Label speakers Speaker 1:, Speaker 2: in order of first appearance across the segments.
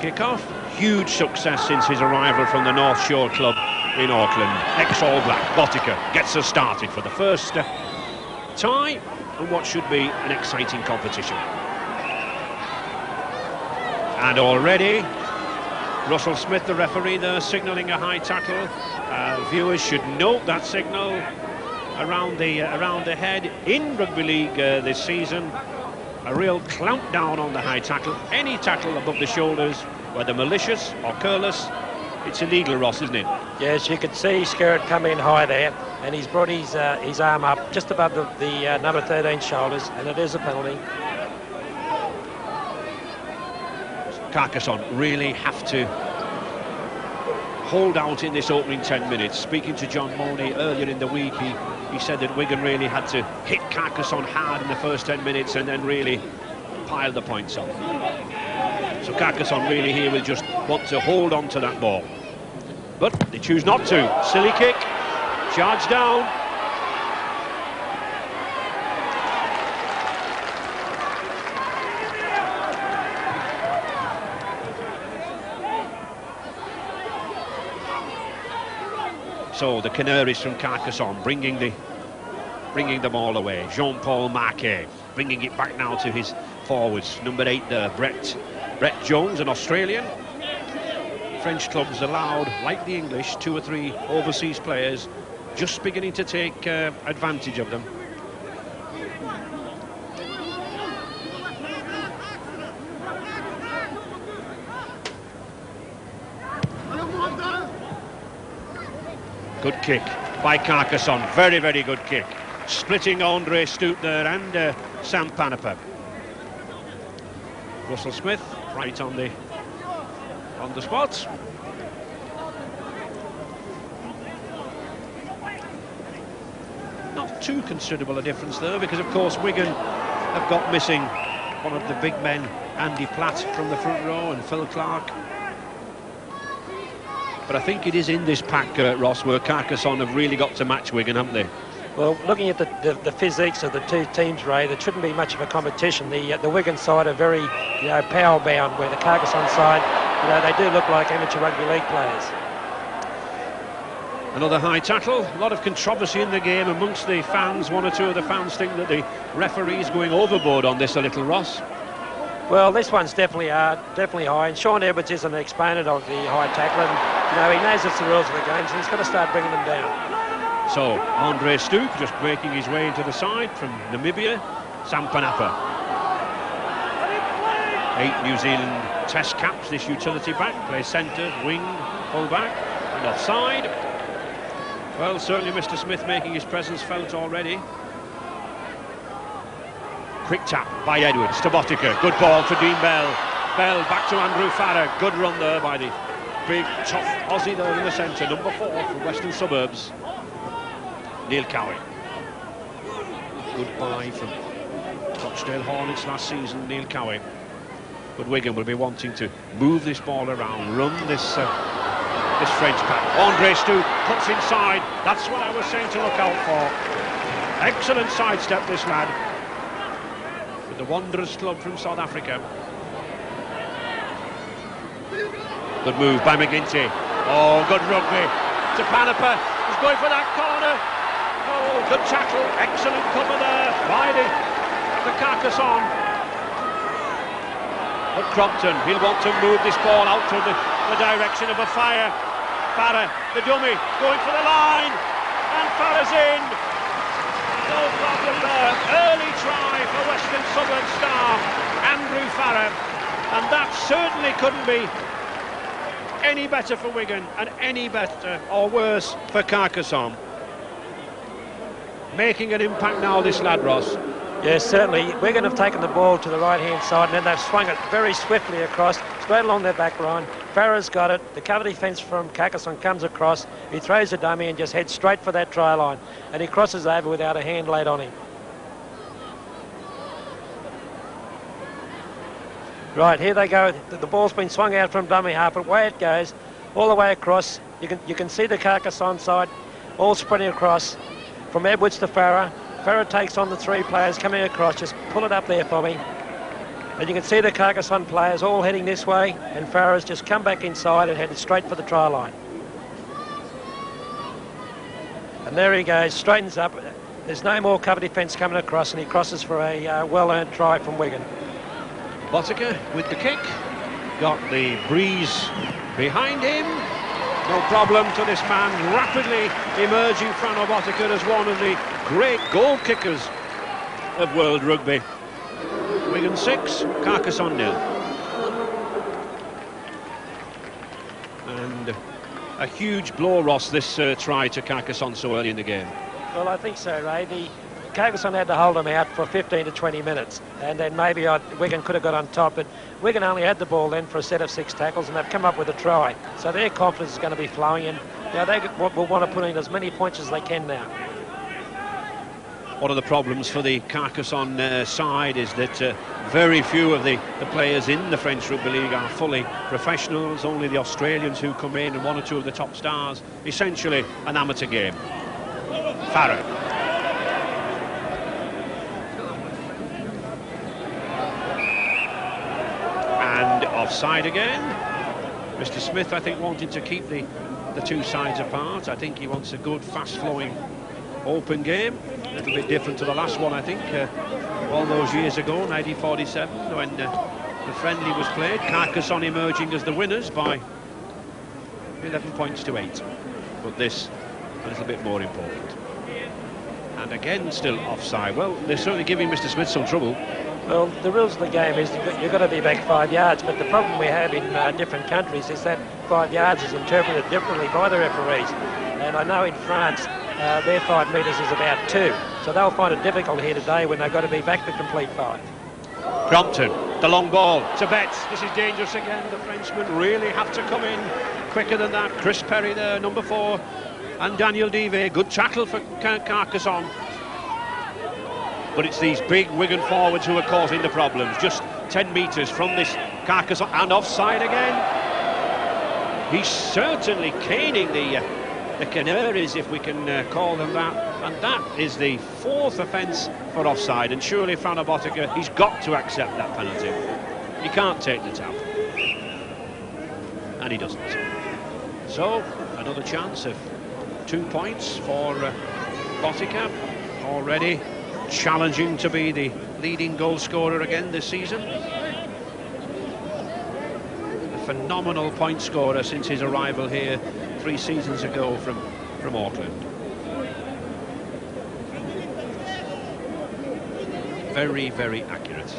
Speaker 1: kick-off. Huge success since his arrival from the North Shore club in Auckland. Ex-All Black, Botica, gets us started for the first tie and what should be an exciting competition. And already, Russell Smith, the referee there, signalling a high tackle. Viewers should note that signal around the head in Rugby League this season. A real clamp down on the high tackle. Any tackle above the shoulders, whether malicious or careless, it's illegal, Ross, isn't it?
Speaker 2: Yes, you could see Skerritt come in high there, and he's brought his arm up just above the number 13 shoulders, and it is a penalty.
Speaker 1: Carcassonne really have to hold out in this opening 10 minutes. Speaking to John Mooney earlier in the week, he said that Wigan really had to hit Carcassonne hard in the first 10 minutes and then really pile the points on. So Carcassonne really here will just want to hold on to that ball. But they choose not to. Silly kick, charge down. So the Canaries from Carcassonne bringing them all away. Jean-Paul Marquet bringing it back now to his forwards. Number 8 there, Brett Jones, an Australian. French clubs allowed, like the English, 2 or 3 overseas players, just beginning to take advantage of them. Good kick by Carcassonne, very, very good kick. Splitting Andre Stoop there and Sam Panapa. Russell Smith right on the spot. Not too considerable a difference there, because of course Wigan have got missing one of the big men, Andy Platt from the front row and Phil Clark. But I think it is in this pack, Ross, where Carcassonne have really got to match Wigan, haven't they?
Speaker 2: Well, looking at the physiques of the two teams, Ray, there shouldn't be much of a competition. The Wigan side are very, power bound, where the Carcassonne side, they do look like amateur rugby league players.
Speaker 1: Another high tackle. A lot of controversy in the game amongst the fans. 1 or 2 of the fans think that the referee's going overboard on this a little, Ross.
Speaker 2: Well, this one's definitely high, and Sean Edwards is an exponent of the high tackle, and he knows it's the rules of the game, so he's got to start bringing them down.
Speaker 1: So, Andre Stoop just making his way into the side from Namibia. Sam Panapa. 8 New Zealand Test caps, this utility back. Plays centre, wing, full back, and offside. Well, certainly Mr. Smith making his presence felt already. Quick tap by Edwards to Botica. Good ball for Dean Bell. Bell back to Andrew Farrer. Good run there by the big, tough Aussie there in the centre. Number 4 from Western Suburbs. Neil Cowie. Good buy from Rochdale Hornets last season, Neil Cowie. But Wigan will be wanting to move this ball around, run this French pack. Andre Stoop cuts inside. That's what I was saying to look out for. Excellent sidestep, this lad. With the Wanderers club from South Africa. Good move by McGinty. Oh, good rugby to Panapa. He's going for that corner. Oh, good tackle. Excellent cover there by the Carcassonne. But Crompton, he'll want to move this ball out to the direction of a fire. Farrer, the dummy, going for the line. And Farrer's in. No problem there. Early try for Western Suburbs star Andrew Farrer, and that certainly couldn't be any better for Wigan and any better or worse for Carcassonne. Making an impact now, this lad, Ross.
Speaker 2: Yes, certainly. Wigan have taken the ball to the right-hand side, and then they've swung it very swiftly across, straight along their back line. Farrer's got it. The cover defence from Carcassonne comes across. He throws a dummy and just heads straight for that try line, and he crosses over without a hand laid on him. Right, here they go. The ball's been swung out from dummy half, but away it goes, all the way across. You can see the Carcassonne side all spreading across from Edwards to Farrer. Farrer takes on the 3 players coming across. Just pull it up there for me. And you can see the Carcassonne players all heading this way, and Farah's just come back inside and headed straight for the try line. And there he goes, straightens up. There's no more cover defence coming across, and he crosses for a well-earned try from Wigan.
Speaker 1: Botica with the kick, got the breeze behind him. No problem to this man, rapidly emerging Frano Botica as one of the great goal kickers of World Rugby. Wigan 6, Carcassonne 0. And a huge blow, Ross, this try to Carcassonne so early in the game.
Speaker 2: Well, I think so, Ray. The Carcassonne had to hold them out for 15 to 20 minutes, and then maybe Wigan could have got on top, but Wigan only had the ball then for a set of 6 tackles, and they've come up with a try. So their confidence is going to be flowing, and they will want to put in as many points as they can now.
Speaker 1: One of the problems for the Carcassonne side is that very few of the players in the French Rugby League are fully professionals. Only the Australians who come in and 1 or 2 of the top stars. Essentially an amateur game. Farah. And offside again. Mr. Smith, I think, wanting to keep the 2 sides apart. I think he wants a good, fast-flowing, open game. A little bit different to the last one, I think, all those years ago, 1947, when the friendly was played. Carcassonne emerging as the winners by 11 points to 8. But this, a little bit more important. And again, still offside. Well, they're certainly giving Mr. Smith some trouble.
Speaker 2: Well, the rules of the game is you've got to be back 5 yards, but the problem we have in different countries is that 5 yards is interpreted differently by the referees. And I know in France, their 5 metres is about 2, so they'll find it difficult here today when they've got to be back the complete 5.
Speaker 1: Crompton, the long ball to Betts. This is dangerous again. The Frenchmen really have to come in quicker than that. Chris Perry there, number 4, and Daniel Dive. Good tackle for Carcassonne. But it's these big Wigan forwards who are causing the problems. Just 10 metres from this Carcassonne, and offside again. He's certainly caning the Canaries, if we can call them that, and that is the 4th offence for offside, and surely Frano Botica, he's got to accept that penalty. He can't take the tap, and he doesn't. So another chance of 2 points for Botica, already challenging to be the leading goal scorer again this season. A phenomenal point scorer since his arrival here 3 seasons ago from Auckland. Very, very accurate.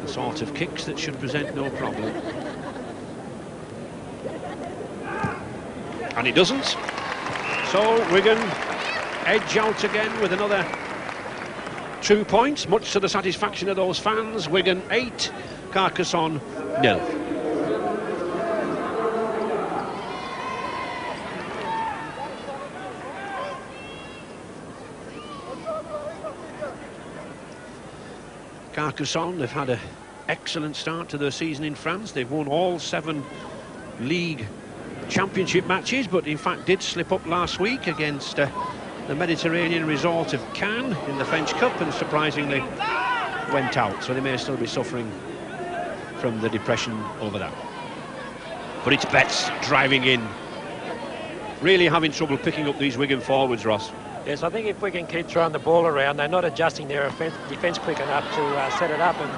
Speaker 1: The sort of kicks that should present no problem. And it doesn't. So Wigan edge out again with another 2 points, much to the satisfaction of those fans. Wigan 8, Carcassonne 0. Carcassonne, they've had an excellent start to their season in France. They've won all 7 league championship matches, but in fact did slip up last week against the Mediterranean resort of Cannes in the French Cup, and surprisingly went out, so they may still be suffering from the depression over that. But it's Betts driving in, really having trouble picking up these Wigan forwards, Ross.
Speaker 2: Yes, I think if we can keep throwing the ball around, they're not adjusting their defence quick enough to set it up, and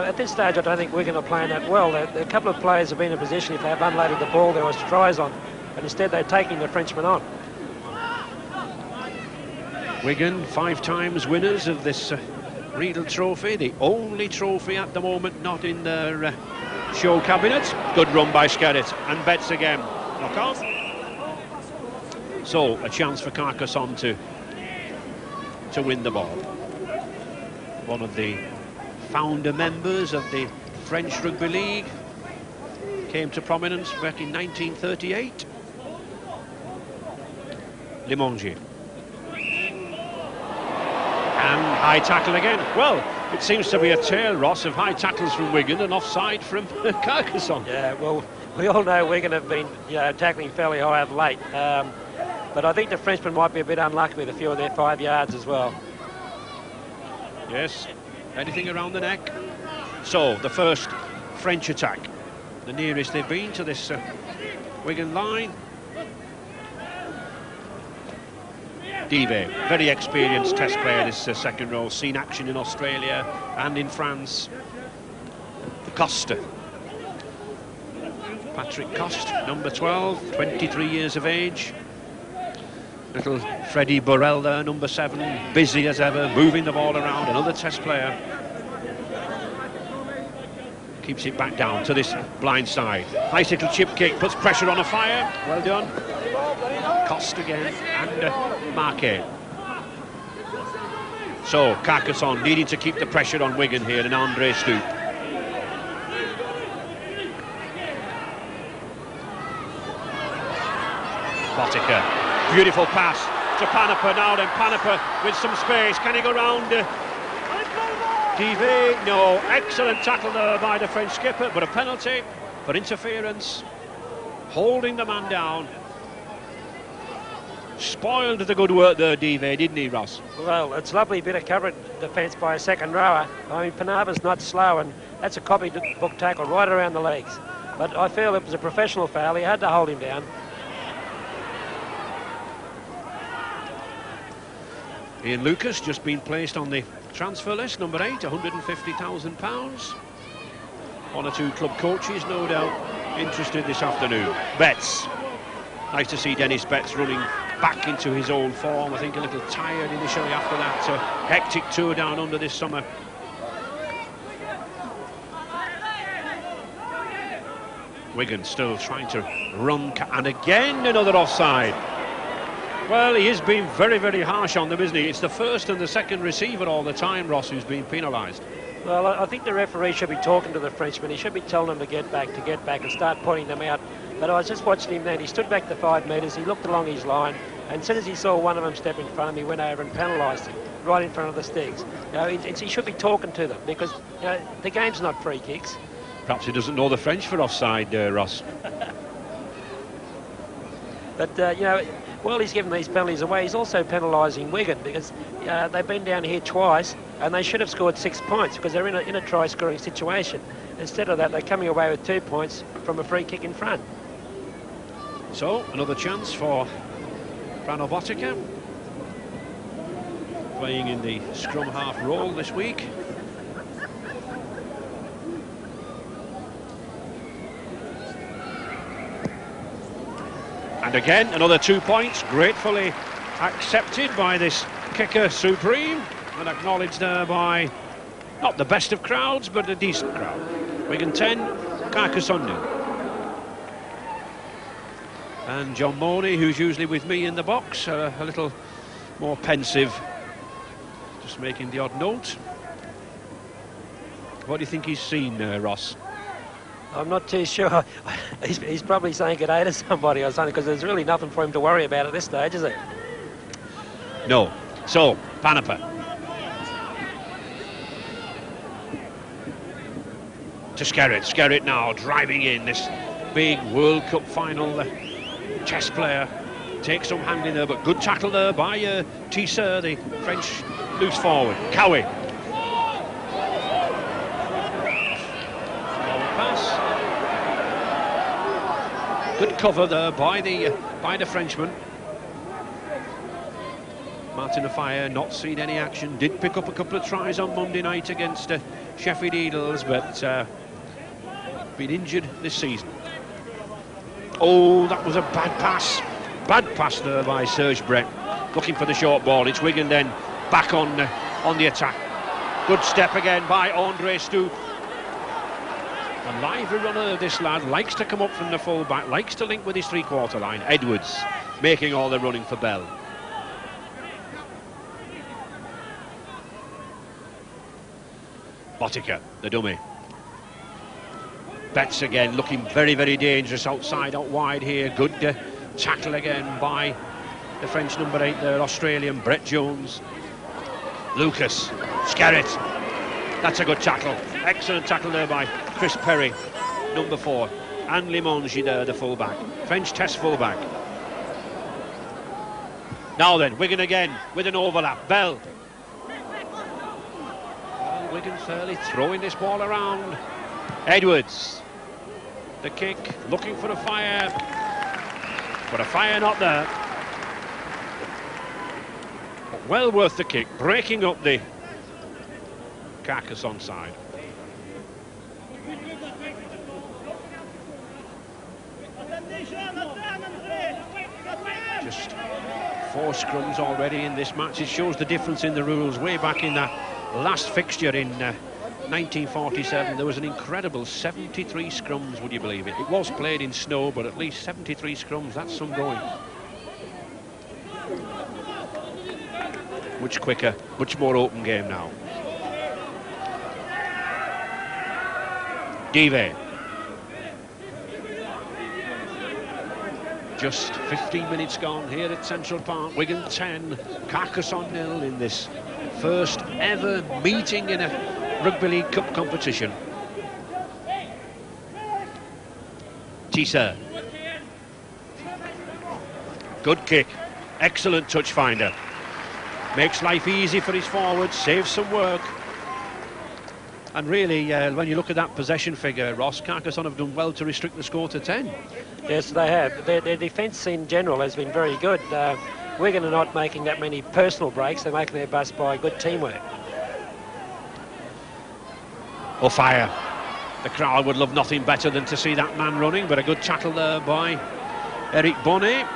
Speaker 2: at this stage I don't think Wigan are playing that well. A couple of players have been in a position, if they have unloaded the ball, there was tries on, but instead they're taking the Frenchmen on. Wigan, 5 times winners of this Régal trophy, the only trophy at the moment not in their show cabinet. Good run by Skerritt, and Betts again. Knock off. So a chance for Carcassonne to win the ball. One of the founder members of the French Rugby League, came to prominence back in 1938. Limongier. And high tackle again. Well, it seems to be a tale, Ross, of high tackles from Wigan and offside from Carcassonne.
Speaker 3: Yeah, well,
Speaker 2: We all know Wigan have been tackling fairly high of late. But I think the Frenchman might be a bit unlucky with a few of their 5 yards as well.
Speaker 1: Yes, anything around the neck. So, the first French attack. The nearest they've been to this Wigan line. Dive, very experienced test player, this second row. Seen action in Australia and in France. Costa. Patrick Coste, number 12, 23 years of age. Little Freddie Burrell there, number 7, busy as ever, moving the ball around, another test player. Keeps it back down to this blind side. Nice little chip kick, puts pressure on a fire, well done. Coste again, and Marquet. So, Carcassonne needing to keep the pressure on Wigan here, and Andre Stoop. Botica, beautiful pass to Panapa now then. Panapa with some space, can he go round? Dive, no, excellent tackle there by the French skipper, but a penalty for interference, holding the man down. Spoiled the good work there, Dive, didn't he, Ross?
Speaker 2: Well, it's lovely bit of coverage defence by a second rower. I mean, Panava's not slow, and that's a copybook tackle right around the legs. But I feel it was a professional foul, he had to hold him down.
Speaker 1: Ian Lucas just been placed on the transfer list, number 8, £150,000. 1 or 2 club coaches, no doubt, interested this afternoon. Betts. Nice to see Dennis Betts running back into his old form. I think a little tired initially after that hectic tour down under this summer. Wigan still trying to run, and again another offside. Well, he has been very, very harsh on them, isn't he? It's the first and the second receiver all the time, Ross, who's been penalised.
Speaker 2: Well, I think the referee should be talking to the Frenchman. He should be telling them to get back and start pointing them out. But I was just watching him then. He stood back to 5 metres, he looked along his line, and as soon as he saw one of them step in front of him, he went over and penalised him right in front of the sticks. He should be talking to them, because the game's not free kicks.
Speaker 1: Perhaps he doesn't know the French for offside, Ross.
Speaker 2: But, while he's giving these penalties away, he's also penalising Wigan, because they've been down here twice and they should have scored 6 points because they're in a try-scoring situation. Instead of that, they're coming away with 2 points from a free kick in front.
Speaker 1: So, another chance for Frano Botica, playing in the scrum half role this week. And again, another 2 points, gratefully accepted by this kicker supreme, and acknowledged there by not the best of crowds, but a decent crowd. Wigan 10, Carcassonne 0. And John Mooney, who's usually with me in the box, a little more pensive, just making the odd note. What do you think he's seen, Ross?
Speaker 2: I'm not too sure. He's probably saying good day to somebody or something, because there's really nothing for him to worry about at this stage, is it?
Speaker 1: No. So, Panapa. To Skerritt. Skerritt now driving in this big World Cup final chess player. Takes some hand in there, but good tackle there by Tisseur, the French loose forward. Cowie. Good cover there by the Frenchman. Martin Afire not seen any action. Did pick up a couple of tries on Monday night against Sheffield Eagles, but been injured this season. Oh, that was a bad pass. Bad pass there by Serge Brett. Looking for the short ball. It's Wigan then back on the attack. Good step again by Andre Stoop. A lively runner, this lad, likes to come up from the full back, likes to link with his three-quarter line. Edwards making all the running for Bell. Botica, the dummy. Betts again, looking very, very dangerous outside, out wide here. Good tackle again by the French number 8 there, Australian Brett Jones. Lucas, Skerritt. That's a good tackle. Excellent tackle there by Chris Perry, number 4. and Limongi there, the fullback. French test fullback. Now then, Wigan again with an overlap. Bell. Well, Wigan fairly throwing this ball around. Edwards. The kick, looking for a fire. But a fire not there. Well worth the kick, breaking up the Carcassonne side. Just 4 scrums already in this match. It shows the difference in the rules. Way back in that last fixture in 1947, there was an incredible 73 scrums, would you believe it? It was played in snow, but at least 73 scrums, that's some going. Much quicker, much more open game now. Dive. Just 15 minutes gone here at Central Park. Wigan 10, Carcassonne 0 in this first ever meeting in a Rugby League Cup competition. Tissa. Good kick. Excellent touch finder. Makes life easy for his forwards, saves some work. And really, when you look at that possession figure, Ross, Carcassonne have done well to restrict the score to 10. Yes,
Speaker 2: they have. Their defence in general has been very good. Wigan are not making that many personal breaks. They're making their bust by good teamwork.
Speaker 1: Oh, fire. The crowd would love nothing better than to see that man running, but a good tackle there by Eric Bonnet.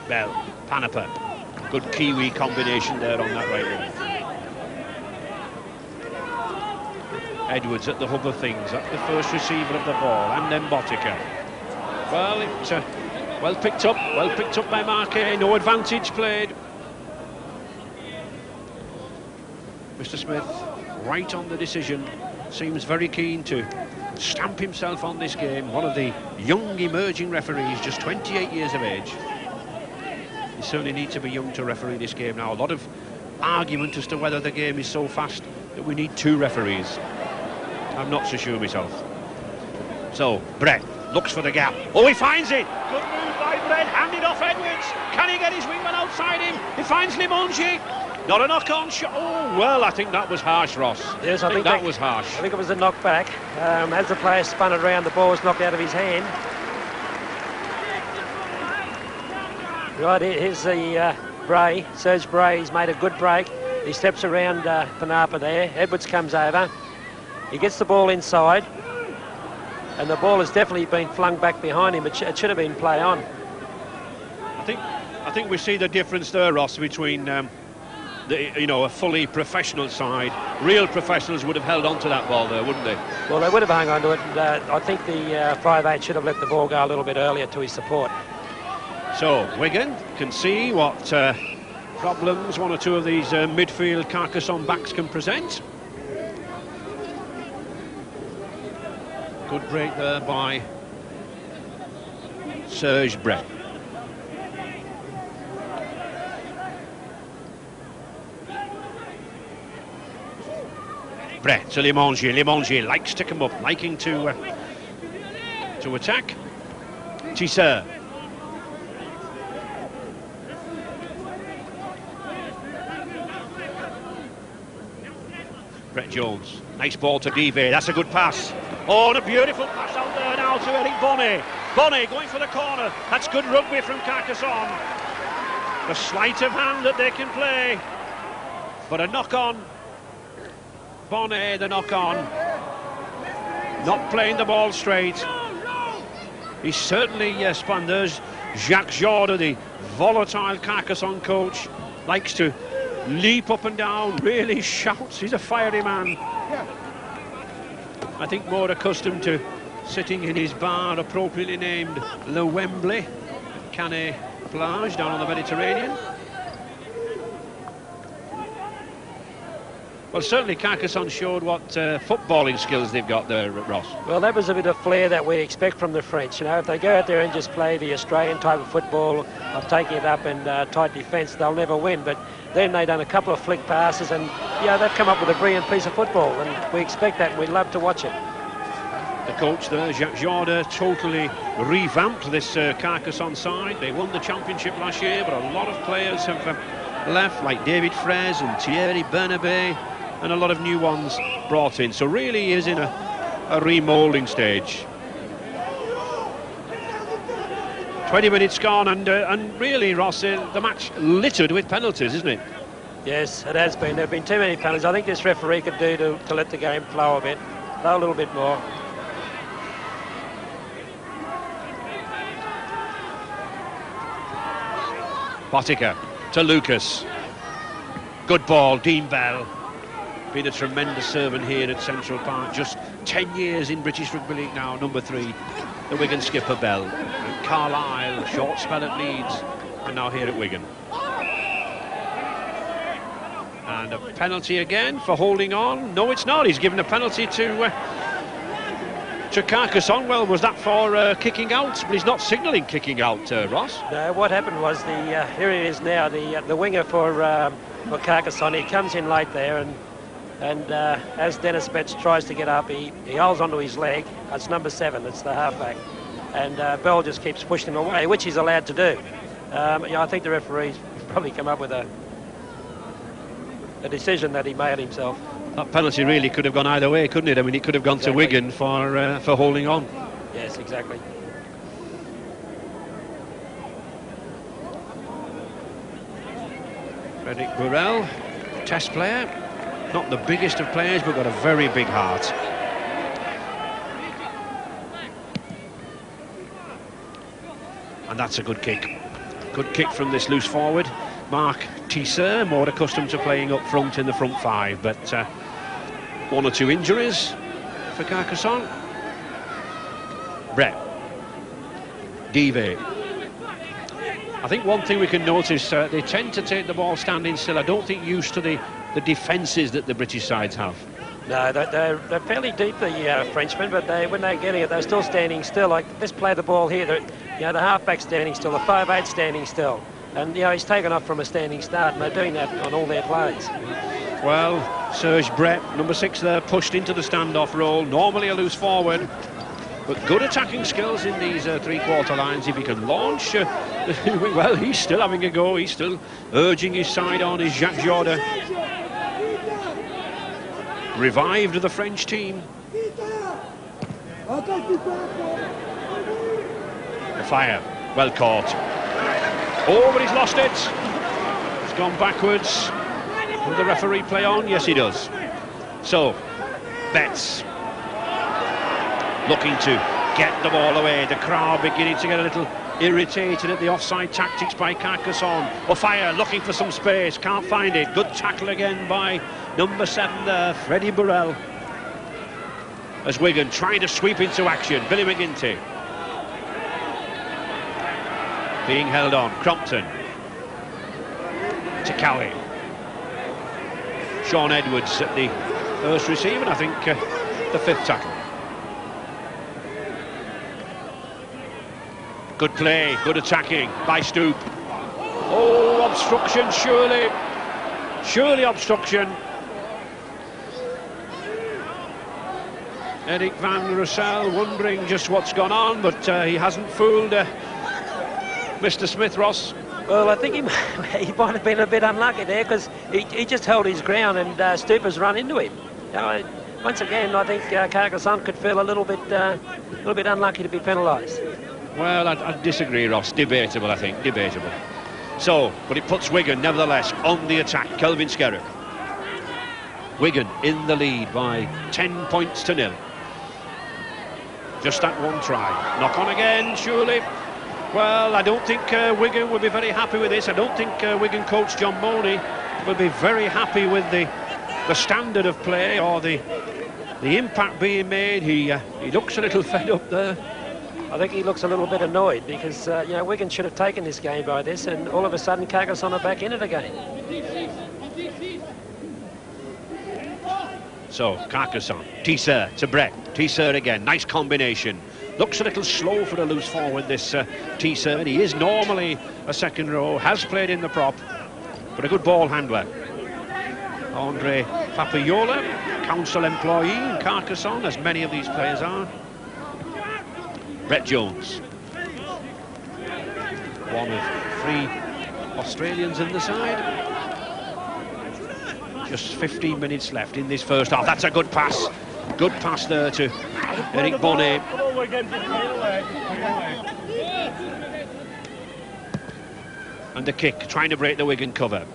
Speaker 1: Bell, Panapa. Good Kiwi combination there on that right wing. Edwards at the hub of things, at the first receiver of the ball, and then Botica. Well, it's well picked up by Marquet, no advantage played. Mr. Smith, right on the decision, seems very keen to stamp himself on this game. One of the young emerging referees, just 28 years of age. You certainly need to be young to referee this game now. A lot of argument as to whether the game is so fast that we need 2 referees. I'm not so sure myself. So, Brett looks for the gap. Oh, he finds it! Good move by Brett, handed off Edwards. Can he get his wingman outside him? He finds Limongi. Not a knock-on shot. Oh, well, I think that was harsh, Ross.
Speaker 2: Yes, I think that
Speaker 1: was harsh.
Speaker 2: I think it was a knockback. As the player spun it around, the ball was knocked out of his hand. Right, here's the Bray, Serge Bray. He's made a good break. He steps around Panapa there. Edwards comes over. He gets the ball inside, and the ball has definitely been flung back behind him. It should have been play on.
Speaker 1: I think we see the difference there, Ross, between a fully professional side. Real professionals would have held on to that ball there, wouldn't they?
Speaker 2: Well, they would have hung on to it. And, I think the 5'8" should have let the ball go a little bit earlier to his support.
Speaker 1: So Wigan can see what problems one or two of these midfield Carcassonne backs can present. Good break there by Serge Brett. Brett to Limongi. Limongi likes to come up, liking to attack. Tissa. Brett Jones, nice ball to Dive, that's a good pass. Oh, and a beautiful pass out there now to Eric Bonnet. Bonnet going for the corner, that's good rugby from Carcassonne. The sleight of hand that they can play. But a knock-on. Bonnet, the knock-on. Not playing the ball straight. He's certainly spun. There's Jacques Jordan, the volatile Carcassonne coach, likes to leap up and down, really shouts. He's a fiery man. I think more accustomed to sitting in his bar appropriately named Le Wembley, Canet Plage down on the Mediterranean. Well, certainly Carcassonne showed what footballing skills they've got there, Ross. Well,
Speaker 2: that was a bit of flair that we expect from the French. You know, if they go out there and just play the Australian type of football of taking it up and tight defence, they'll never win. But then they've done a couple of flick passes and, yeah, they've come up with a brilliant piece of football, and we expect that and we'd love to watch it.
Speaker 1: The coach there, Jacques Jordan, totally revamped this Carcassonne side. They won the championship last year, but a lot of players have left, like David Fraisse and Thierry Bernabé, and a lot of new ones brought in. So really he is in a remoulding stage. 20 minutes gone, and really, Ross, the match littered with penalties, isn't it?
Speaker 2: Yes, it has been. There have been too many penalties. I think this referee could do to let the game flow a bit, flow a little bit more.
Speaker 1: Botica to Lucas. Good ball, Dean Bell. Been a tremendous servant here at Central Park. Just 10 years in British Rugby League now, number 3. The Wigan skipper Bell. And Carlisle, a short spell at Leeds, and now here at Wigan. And a penalty again for holding on. No, it's not. He's given a penalty to Carcassonne. Well, was that for kicking out? But he's not signalling kicking out, Ross.
Speaker 2: No, what happened was here it is now, the winger for Carcassonne. He comes in late there, and as Dennis Betts tries to get up, he holds onto his leg. It's number 7, it's the halfback, and Bell just keeps pushing him away, which he's allowed to do. I think the referee's probably come up with a decision that he made himself.
Speaker 1: That penalty really could have gone either way, couldn't it? I mean, it could have gone to Wigan for holding on.
Speaker 2: Yes, exactly.
Speaker 1: Frederick Burrell, test player. Not the biggest of players, but got a very big heart. And that's a good kick. Good kick from this loose forward. Mark Tisseur, more accustomed to playing up front in the front 5, but 1 or 2 injuries for Carcassonne. Brett. Dive. I think one thing we can notice, they tend to take the ball standing still. I don't think used to the defences that the British sides have.
Speaker 2: No, they're fairly deep, the Frenchmen, but when they're getting it, they're still standing still. Like, let's play the ball here. The halfback's standing still, the 5'8" standing still. And, he's taken off from a standing start, and they're doing that on all their plays.
Speaker 1: Well, Serge Brett, number 6 there, pushed into the standoff role. Normally a loose forward, but good attacking skills in these 3-quarter lines. If he can launch, well, he's still having a go. He's still urging his side on, is Jacques Jordan. Revived the French team. The fire, well caught. Oh, but he's lost it. He's gone backwards. Will the referee play on? Yes, he does. So, Betts looking to get the ball away. The crowd beginning to get a little irritated at the offside tactics by Carcassonne. O'Fire looking for some space, can't find it. Good tackle again by number 7 there, Freddie Burrell. As Wigan trying to sweep into action. Billy McGinty being held on. Crompton to Cowie. Sean Edwards at the first receive, and I think the 5th tackle. Good play, good attacking by Stoop. Oh, obstruction, surely. Surely obstruction. Eric Van Russell wondering just what's gone on, but he hasn't fooled Mr. Smith, Ross.
Speaker 2: Well, I think he might have been a bit unlucky there, because he just held his ground, and Stoop has run into him. Once again, I think Carcassonne could feel a little bit unlucky to be penalised.
Speaker 1: Well, I disagree, Ross. Debatable, I think. Debatable. So, but it puts Wigan, nevertheless, on the attack. Kelvin Skerritt. Wigan in the lead by 10 points to 0. Just that one try. Knock on again, surely. Well, I don't think Wigan will be very happy with this. I don't think Wigan coach John Money will be very happy with the standard of play or the impact being made. He looks a little fed up there.
Speaker 2: I think he looks a little bit annoyed because, Wigan should have taken this game by this, and all of a sudden Carcassonne are back in it again.
Speaker 1: So, Carcassonne, Tisseur to Brett, Tisseur again, nice combination. Looks a little slow for a loose forward, this Tisseur. He is normally a second row, has played in the prop, but a good ball handler. Andre Papaiola, council employee in Carcassonne, as many of these players are. Brett Jones. One of 3 Australians in the side. Just 15 minutes left in this first half. That's a good pass. Good pass there to Eric Bonnet. And the kick, trying to break the Wigan cover.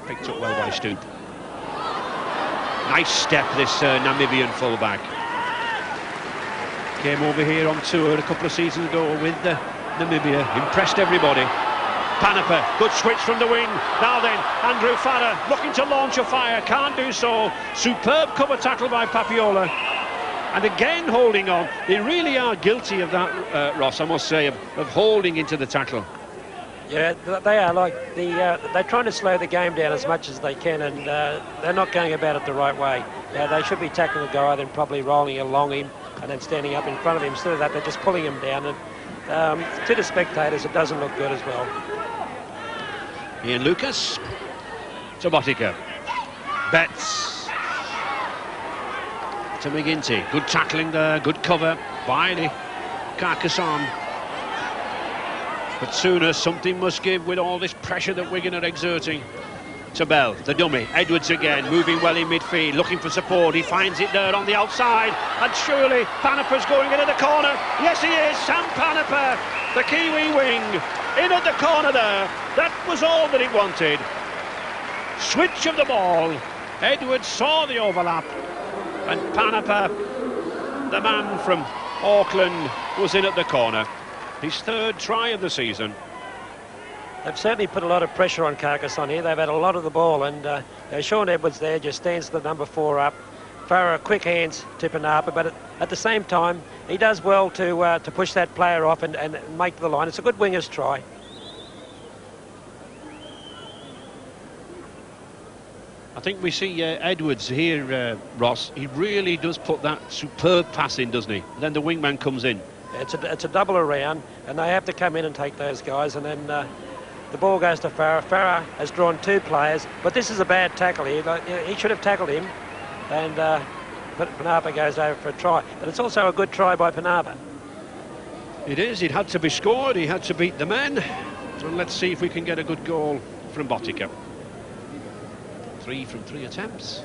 Speaker 1: Picked up well by Stoop. Nice step, this Namibian fullback. Came over here on tour a couple of seasons ago with Namibia. Impressed everybody. Panapa, good switch from the wing. Now then, Andrew Farah looking to launch a fire, can't do so. Superb cover tackle by Papiola. And again holding on. They really are guilty of that, Ross, I must say, of holding into the tackle.
Speaker 2: Yeah, they are. Like they're trying to slow the game down as much as they can, and they're not going about it the right way. They should be tackling the guy, then probably rolling along him, and then standing up in front of him. Instead of that, they're just pulling him down, and to the spectators, it doesn't look good as well.
Speaker 1: Ian Lucas to Botica. Betts to McGinty. Good tackling there, good cover by the Carcassonne. But sooner something must give with all this pressure that Wigan are exerting. To Bell, the dummy. Edwards again, moving well in midfield, looking for support. He finds it there on the outside, and surely Panapa's going into the corner. Yes, he is. Sam Panapa, the Kiwi wing, in at the corner there. That was all that it wanted. Switch of the ball. Edwards saw the overlap, and Panapa, the man from Auckland, was in at the corner. His 3rd try of the season.
Speaker 2: They've certainly put a lot of pressure on Carcassonne here. They've had a lot of the ball, and Sean Edwards there just stands the number 4 up. Farah, quick hands to Panapa, but at the same time, he does well to push that player off and make the line. It's a good winger's try.
Speaker 1: I think we see Edwards here, Ross. He really does put that superb pass in, doesn't he? And then the wingman comes in.
Speaker 2: It's a double around, and they have to come in and take those guys, and then the ball goes to Farah. Farah has drawn 2 players, but this is a bad tackle here. He should have tackled him, and Panapa goes over for a try. But it's also a good try by Panapa.
Speaker 1: It is. It had to be scored. He had to beat the man. And let's see if we can get a good goal from Botica. 3 from 3 attempts.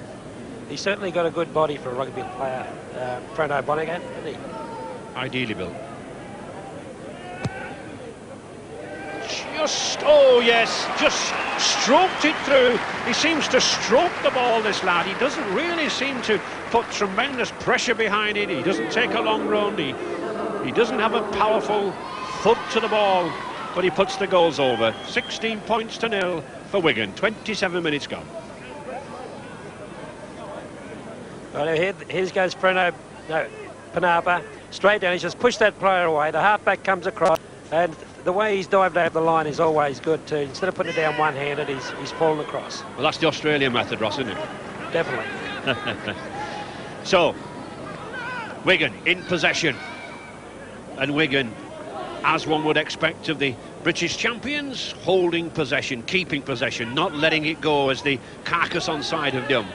Speaker 2: He's certainly got a good body for a rugby player, Freno Bonigan, isn't he?
Speaker 1: Ideally built. Oh yes, just stroked it through. He seems to stroke the ball, this lad. He doesn't really seem to put tremendous pressure behind it. He doesn't take a long run. He doesn't have a powerful thud to the ball, but he puts the goals over. 16 points to 0 for Wigan. 27 minutes gone.
Speaker 2: Well, here goes Panapa. Straight down, he's just pushed that player away. The halfback comes across, and the way he's dived over the line is always good too. Instead of putting it down one-handed, he's fallen across.
Speaker 1: Well, that's the Australian method, Ross, isn't it?
Speaker 2: Definitely.
Speaker 1: So, Wigan in possession. And Wigan, as one would expect of the British champions, holding possession, keeping possession, not letting it go as the Carcassonne side have done.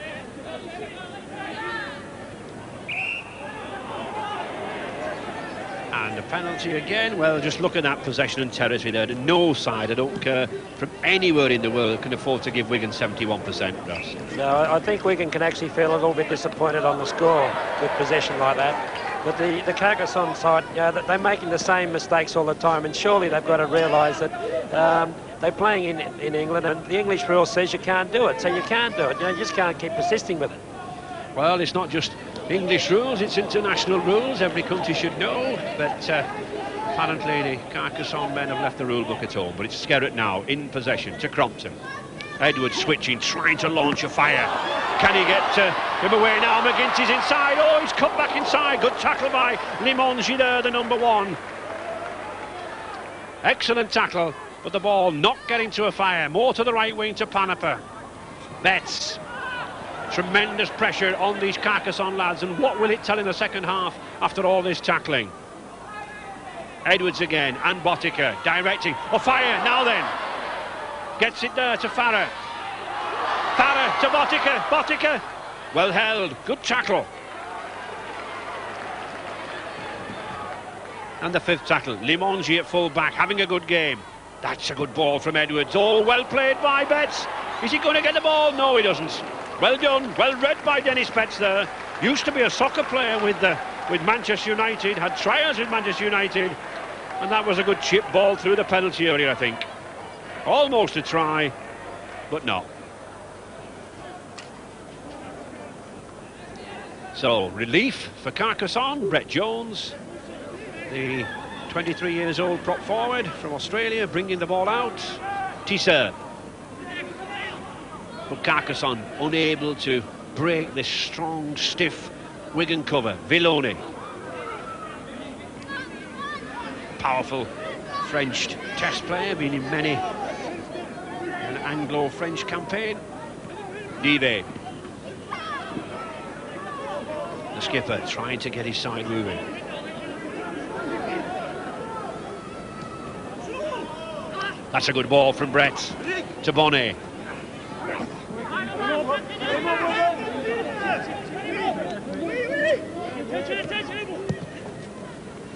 Speaker 1: And a penalty again. Well, just look at that possession and territory there. No side, I don't care, from anywhere in the world can afford to give Wigan 71%, Ross.
Speaker 2: No, I think Wigan can actually feel a little bit disappointed on the score with possession like that. But the Carcassonne side, they're making the same mistakes all the time, and surely they've got to realise that they're playing in England, and the English rule says you can't do it, so you can't do it. You just can't keep persisting with it.
Speaker 1: Well, it's not just English rules, it's international rules. Every country should know, but apparently the Carcassonne men have left the rule book at home. But it's Skerritt now in possession to Crompton. Edwards switching, trying to launch a fire. Can he get him away now? McGinty's inside. Oh, he's cut back inside. Good tackle by Limongi there, the number 1. Excellent tackle, but the ball not getting to a fire. More to the right wing to Panapa. Betts. Tremendous pressure on these Carcassonne lads, and what will it tell in the second half after all this tackling? Edwards again, and Botica directing. Oh, fire, now then. Gets it there to Farah. Farah to Botica. Botica, well held, good tackle. And the 5th tackle. Limongi at full back, having a good game. That's a good ball from Edwards. Oh, well played by Betts. Is he going to get the ball? No, he doesn't. Well done, well read by Dennis Betts there. Used to be a soccer player with Manchester United, had trials with Manchester United, and that was a good chip ball through the penalty area, I think. Almost a try, but no. So, relief for Carcassonne. Brett Jones, the 23 years old prop forward from Australia, bringing the ball out. Tisser. But Carcassonne unable to break this strong, stiff Wigan cover. Villoni. Powerful French test player, been in many an Anglo-French campaign. Dive. The skipper trying to get his side moving. That's a good ball from Brett to Bonnet.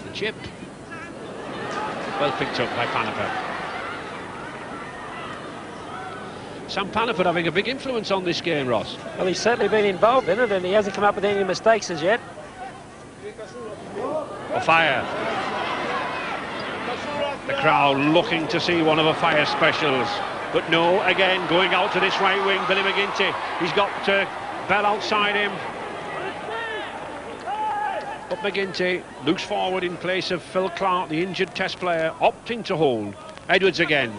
Speaker 1: The chip. Well picked up by Panipot. Sam Panipot having a big influence on this game, Ross.
Speaker 2: Well, he's certainly been involved in it, and he hasn't come up with any mistakes as yet.
Speaker 1: Fire. The crowd looking to see one of the Fire specials. But no, again, going out to this right wing, Billy McGinty. He's got Bell outside him. But McGinty looks forward in place of Phil Clark, the injured test player, opting to hold. Edwards again.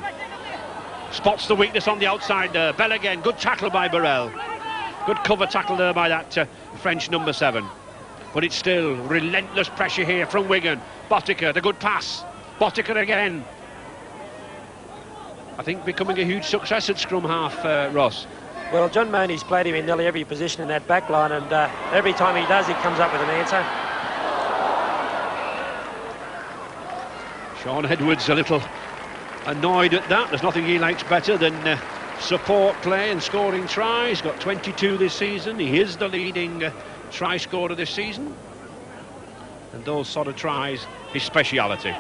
Speaker 1: Spots the weakness on the outside there. Bell again. Good tackle by Burrell. Good cover tackle there by that French number 7. But it's still relentless pressure here from Wigan. Botica, the good pass. Botica again. I think becoming a huge success at scrum half, Ross.
Speaker 2: Well, John Money's played him in nearly every position in that back line, and every time he does, he comes up with an answer.
Speaker 1: Sean Edwards a little annoyed at that. There's nothing he likes better than support play and scoring tries. He's got 22 this season. He is the leading try scorer this season. And those sort of tries, his speciality.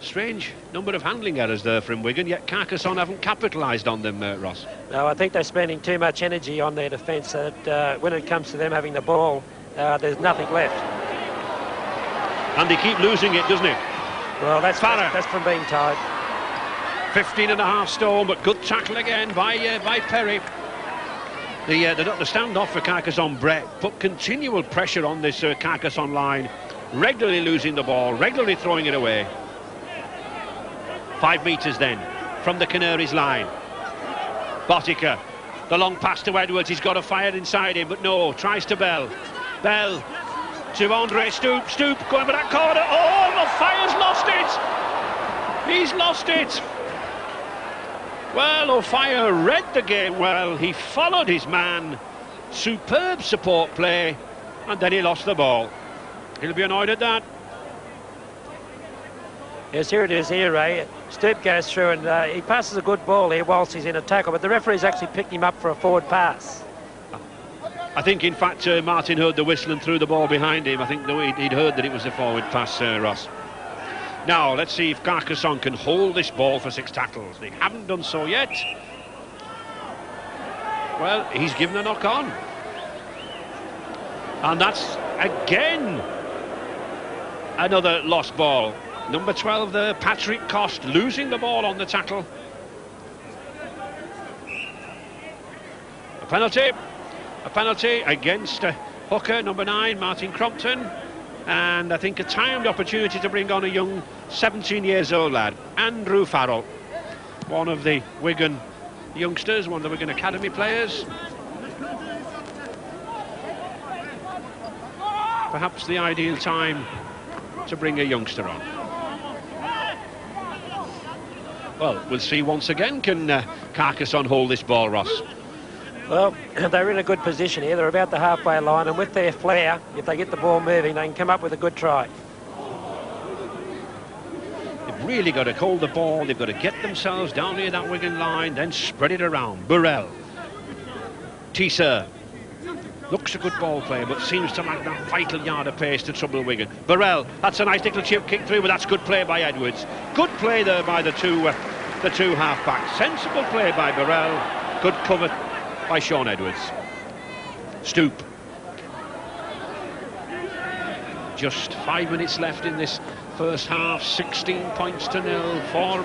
Speaker 1: Strange number of handling errors there from Wigan, yet Carcassonne haven't capitalised on them, Ross.
Speaker 2: No, I think they're spending too much energy on their defence that when it comes to them having the ball, there's nothing left.
Speaker 1: And they keep losing it, doesn't it?
Speaker 2: Well, that's from being tired.
Speaker 1: 15.5 stone, but good tackle again by Perry. The standoff for Carcassonne, Brett, put continual pressure on this Carcassonne line, regularly losing the ball, regularly throwing it away. 5 metres then from the Canaries line. Botica, the long pass to Edwards. He's got a fire inside him, but no, tries to Bell. Bell to Andre Stoop. Stoop going for that corner. Oh, the Fire's lost it. He's lost it. Well, O'Fire read the game well. He followed his man. Superb support play, and then he lost the ball. He'll be annoyed at that.
Speaker 2: Yes, here it is here, Ray. Stoop goes through and he passes a good ball here whilst he's in a tackle, but the referee's actually picked him up for a forward pass.
Speaker 1: I think, in fact, Martin heard the whistle and threw the ball behind him. I think he'd heard that it was a forward pass, Ross. Now, let's see if Carcassonne can hold this ball for 6 tackles. They haven't done so yet. Well, he's given a knock on. And that's, again, another lost ball. Number 12 there, Patrick Cost, losing the ball on the tackle. A penalty against hooker, number 9, Martin Crompton. And I think a timed opportunity to bring on a young 17 years old lad, Andrew Farrell, one of the Wigan youngsters, one of the Wigan Academy players. Perhaps the ideal time to bring a youngster on. Well, we'll see once again, can Carcassonne hold this ball, Ross?
Speaker 2: Well, they're in a good position here. They're about the halfway line, and with their flair, if they get the ball moving, they can come up with a good try.
Speaker 1: They've really got to hold the ball. They've got to get themselves down near that Wigan line, then spread it around. Burrell. Tisser. Looks a good ball player, but seems to lack that vital yard of pace to trouble Wigan. Burrell, that's a nice little chip kick through, but that's good play by Edwards. Good play there by the two half-backs. Sensible play by Burrell. Good cover by Sean Edwards. Stoop. Just 5 minutes left in this first half. 16 points to 0 for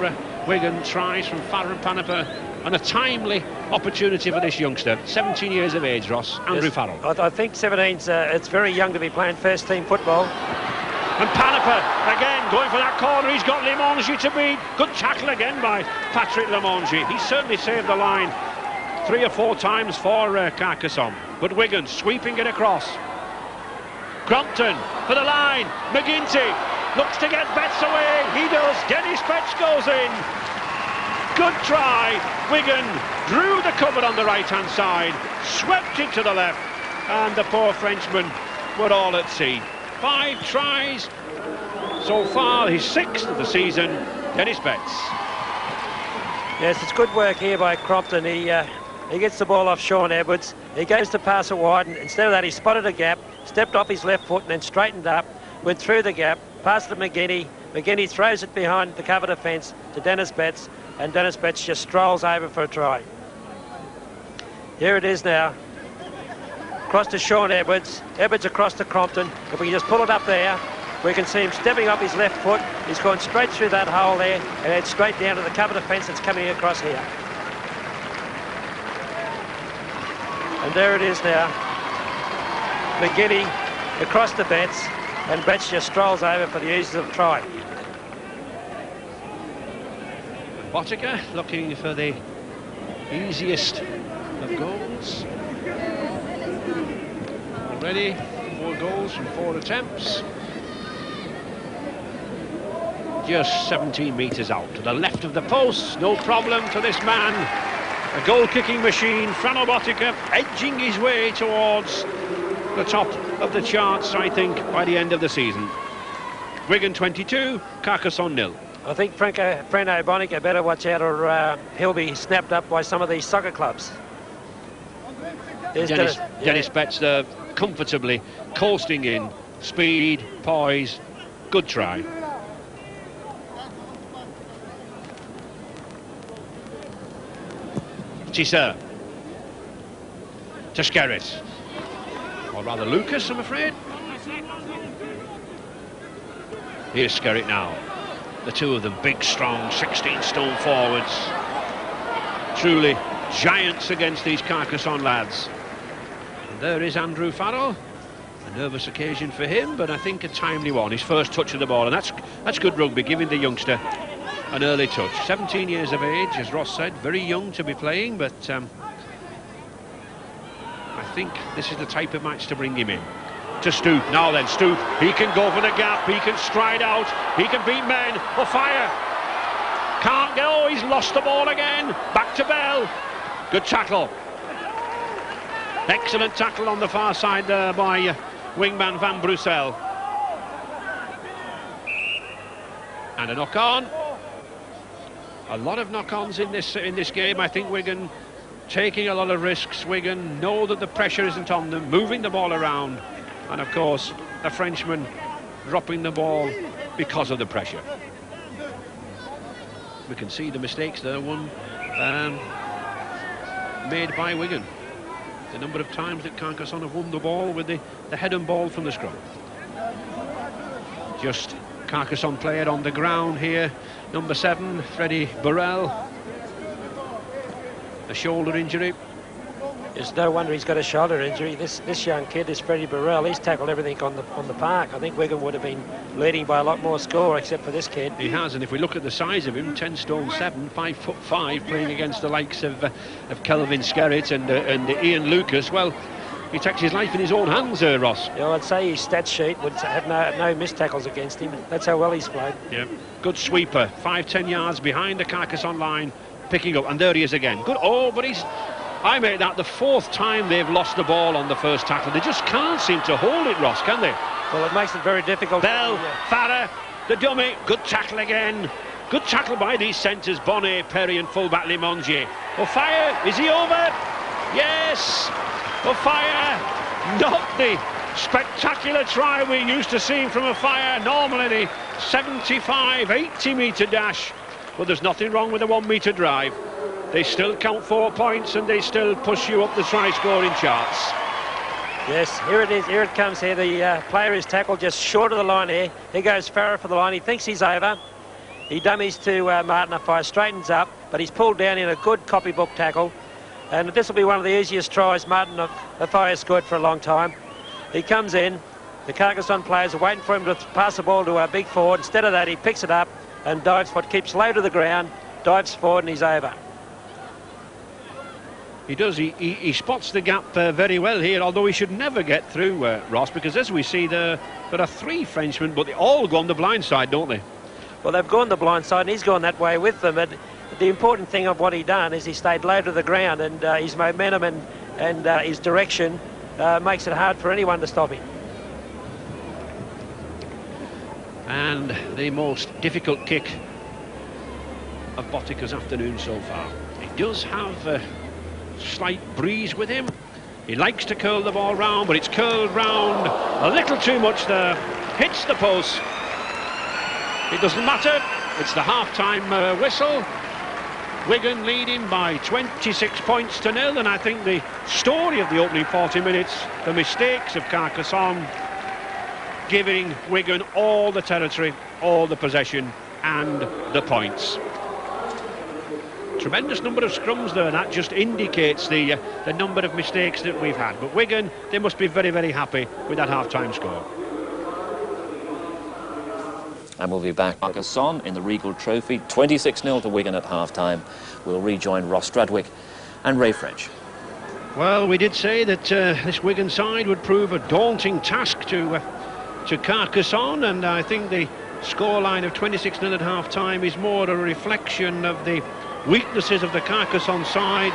Speaker 1: Wigan. Tries from Farrell and Paniper, and a timely opportunity for this youngster. 17 years of age, Ross. Andrew Farrell.
Speaker 2: I think 17's it's very young to be playing first team football.
Speaker 1: And Paniper again going for that corner. He's got Limongi to beat. Good tackle again by Patrick Limongi. He certainly saved the line 3 or 4 times for Carcassonne. But Wigan sweeping it across. Crompton for the line. McGinty looks to get Betts away. He does. Dennis Betts goes in. Good try. Wigan drew the cover on the right-hand side, swept it to the left, and the poor Frenchmen were all at sea. 5 tries so far, his 6th of the season. Dennis Betts.
Speaker 2: Yes, it's good work here by Crompton. He gets the ball off Sean Edwards. He goes to pass it wide, and instead of that he spotted a gap, stepped off his left foot and then straightened up, went through the gap, passed to McGinney. McGinney throws it behind the cover defence to Dennis Betts, and Dennis Betts just strolls over for a try. Here it is now. Across to Sean Edwards. Edwards across to Crompton. If we can just pull it up there, we can see him stepping up his left foot. He's gone straight through that hole there, and it's straight down to the cover defence that's coming across here. And there it is now. McGinney across to Betts, and Betts just strolls over for the ease of try.
Speaker 1: Botica looking for the easiest of goals. Already 4 goals from 4 attempts. Just 17 metres out to the left of the post. No problem to this man. A goal-kicking machine. Frano Botica edging his way towards the top of the charts, I think, by the end of the season. Wigan 22, Carcassonne 0.
Speaker 2: I think Frano Botica better watch out, or he'll be snapped up by some of these soccer clubs.
Speaker 1: Dennis Betts comfortably coasting in. Speed, poise, good try. Tissot to Skerritt, or rather Lucas, I'm afraid. Here's Skerritt now. The two of them, big, strong, 16-stone forwards. Truly giants against these Carcassonne lads. And there is Andrew Farrell. A nervous occasion for him, but I think a timely one. His first touch of the ball, and that's good rugby, giving the youngster an early touch. 17 years of age, as Ross said, very young to be playing, but I think this is the type of match to bring him in. To Stoop, now then, Stoop, he can go for the gap, he can stride out, he can beat men, or fire. Can't go, he's lost the ball again. Back to Bell. Good tackle. Excellent tackle on the far side there by wingman Van Brussel. And a knock-on. A lot of knock-ons in this game. I think Wigan taking a lot of risks. Wigan know that the pressure isn't on them, moving the ball around. And of course, the Frenchman dropping the ball because of the pressure. We can see the mistakes there, one made by Wigan. The number of times that Carcassonne have won the ball with the head and ball from the scrum. Just Carcassonne player on the ground here. Number 7, Freddie Burrell. A shoulder injury.
Speaker 2: It's no wonder he's got a shoulder injury. This young kid, this Freddie Burrell, he's tackled everything on the park. I think Wigan would have been leading by a lot more score, except for this kid.
Speaker 1: He has, and if we look at the size of him, 10 stone 7, 5'5", playing against the likes of Kelvin Skerritt and Ian Lucas. Well, he takes his life in his own hands, Ross.
Speaker 2: Yeah, I'd say his stat sheet would have no missed tackles against him. That's how well he's played.
Speaker 1: Yeah, good sweeper, 5-10 yards behind the Carcassonne line, picking up, and there he is again. Good, but I made that the 4th time they've lost the ball on the first tackle. They just can't seem to hold it, Ross, can they?
Speaker 2: Well, it makes it very difficult.
Speaker 1: Bell, Farah, the dummy, good tackle again. Good tackle by these centres, Bonnet, Perry and fullback Limongi. O'Fire, is he over? Yes! O'Fire Not the spectacular try we're used to seeing from a Fire, normally the 75, 80 metre dash. But there's nothing wrong with a 1 metre drive. They still count 4 points and they still push you up the try scoring charts.
Speaker 2: Yes, here it is, here it comes here. The player is tackled just short of the line here. Here goes Farrer for the line, he thinks he's over. He dummies to Martin Afire, straightens up, but he's pulled down in a good copybook tackle. And this will be one of the easiest tries Martin Afire scored for a long time. He comes in, the Carcassonne players are waiting for him to pass the ball to our big forward. Instead of that, he picks it up and dives what keeps low to the ground, dives forward and he's over.
Speaker 1: He does, he spots the gap very well here, although he should never get through, Ross, because as we see there are 3 Frenchmen, but they all go on the blind side, don't they?
Speaker 2: Well, they've gone the blind side and he's gone that way with them. And the important thing of what he done is he stayed low to the ground, and his momentum and his direction makes it hard for anyone to stop him.
Speaker 1: And the most difficult kick of Botica's afternoon so far. He does have a slight breeze with him. He likes to curl the ball round, but it's curled round a little too much there. Hits the post. It doesn't matter. It's the half-time whistle. Wigan leading by 26 points to 0, and I think the story of the opening 40 minutes, the mistakes of Carcassonne, giving Wigan all the territory, all the possession and the points. Tremendous number of scrums there, and that just indicates the number of mistakes that we've had. But Wigan, they must be very, very happy with that half-time score.
Speaker 3: And we'll be back. Carcassonne in the Regal Trophy, 26-0 to Wigan at half-time. We'll rejoin Ross Stradwick and Ray French.
Speaker 1: Well, we did say that this Wigan side would prove a daunting task to Carcassonne, and I think the scoreline of 26-0 at half-time is more a reflection of the weaknesses of the Carcassonne side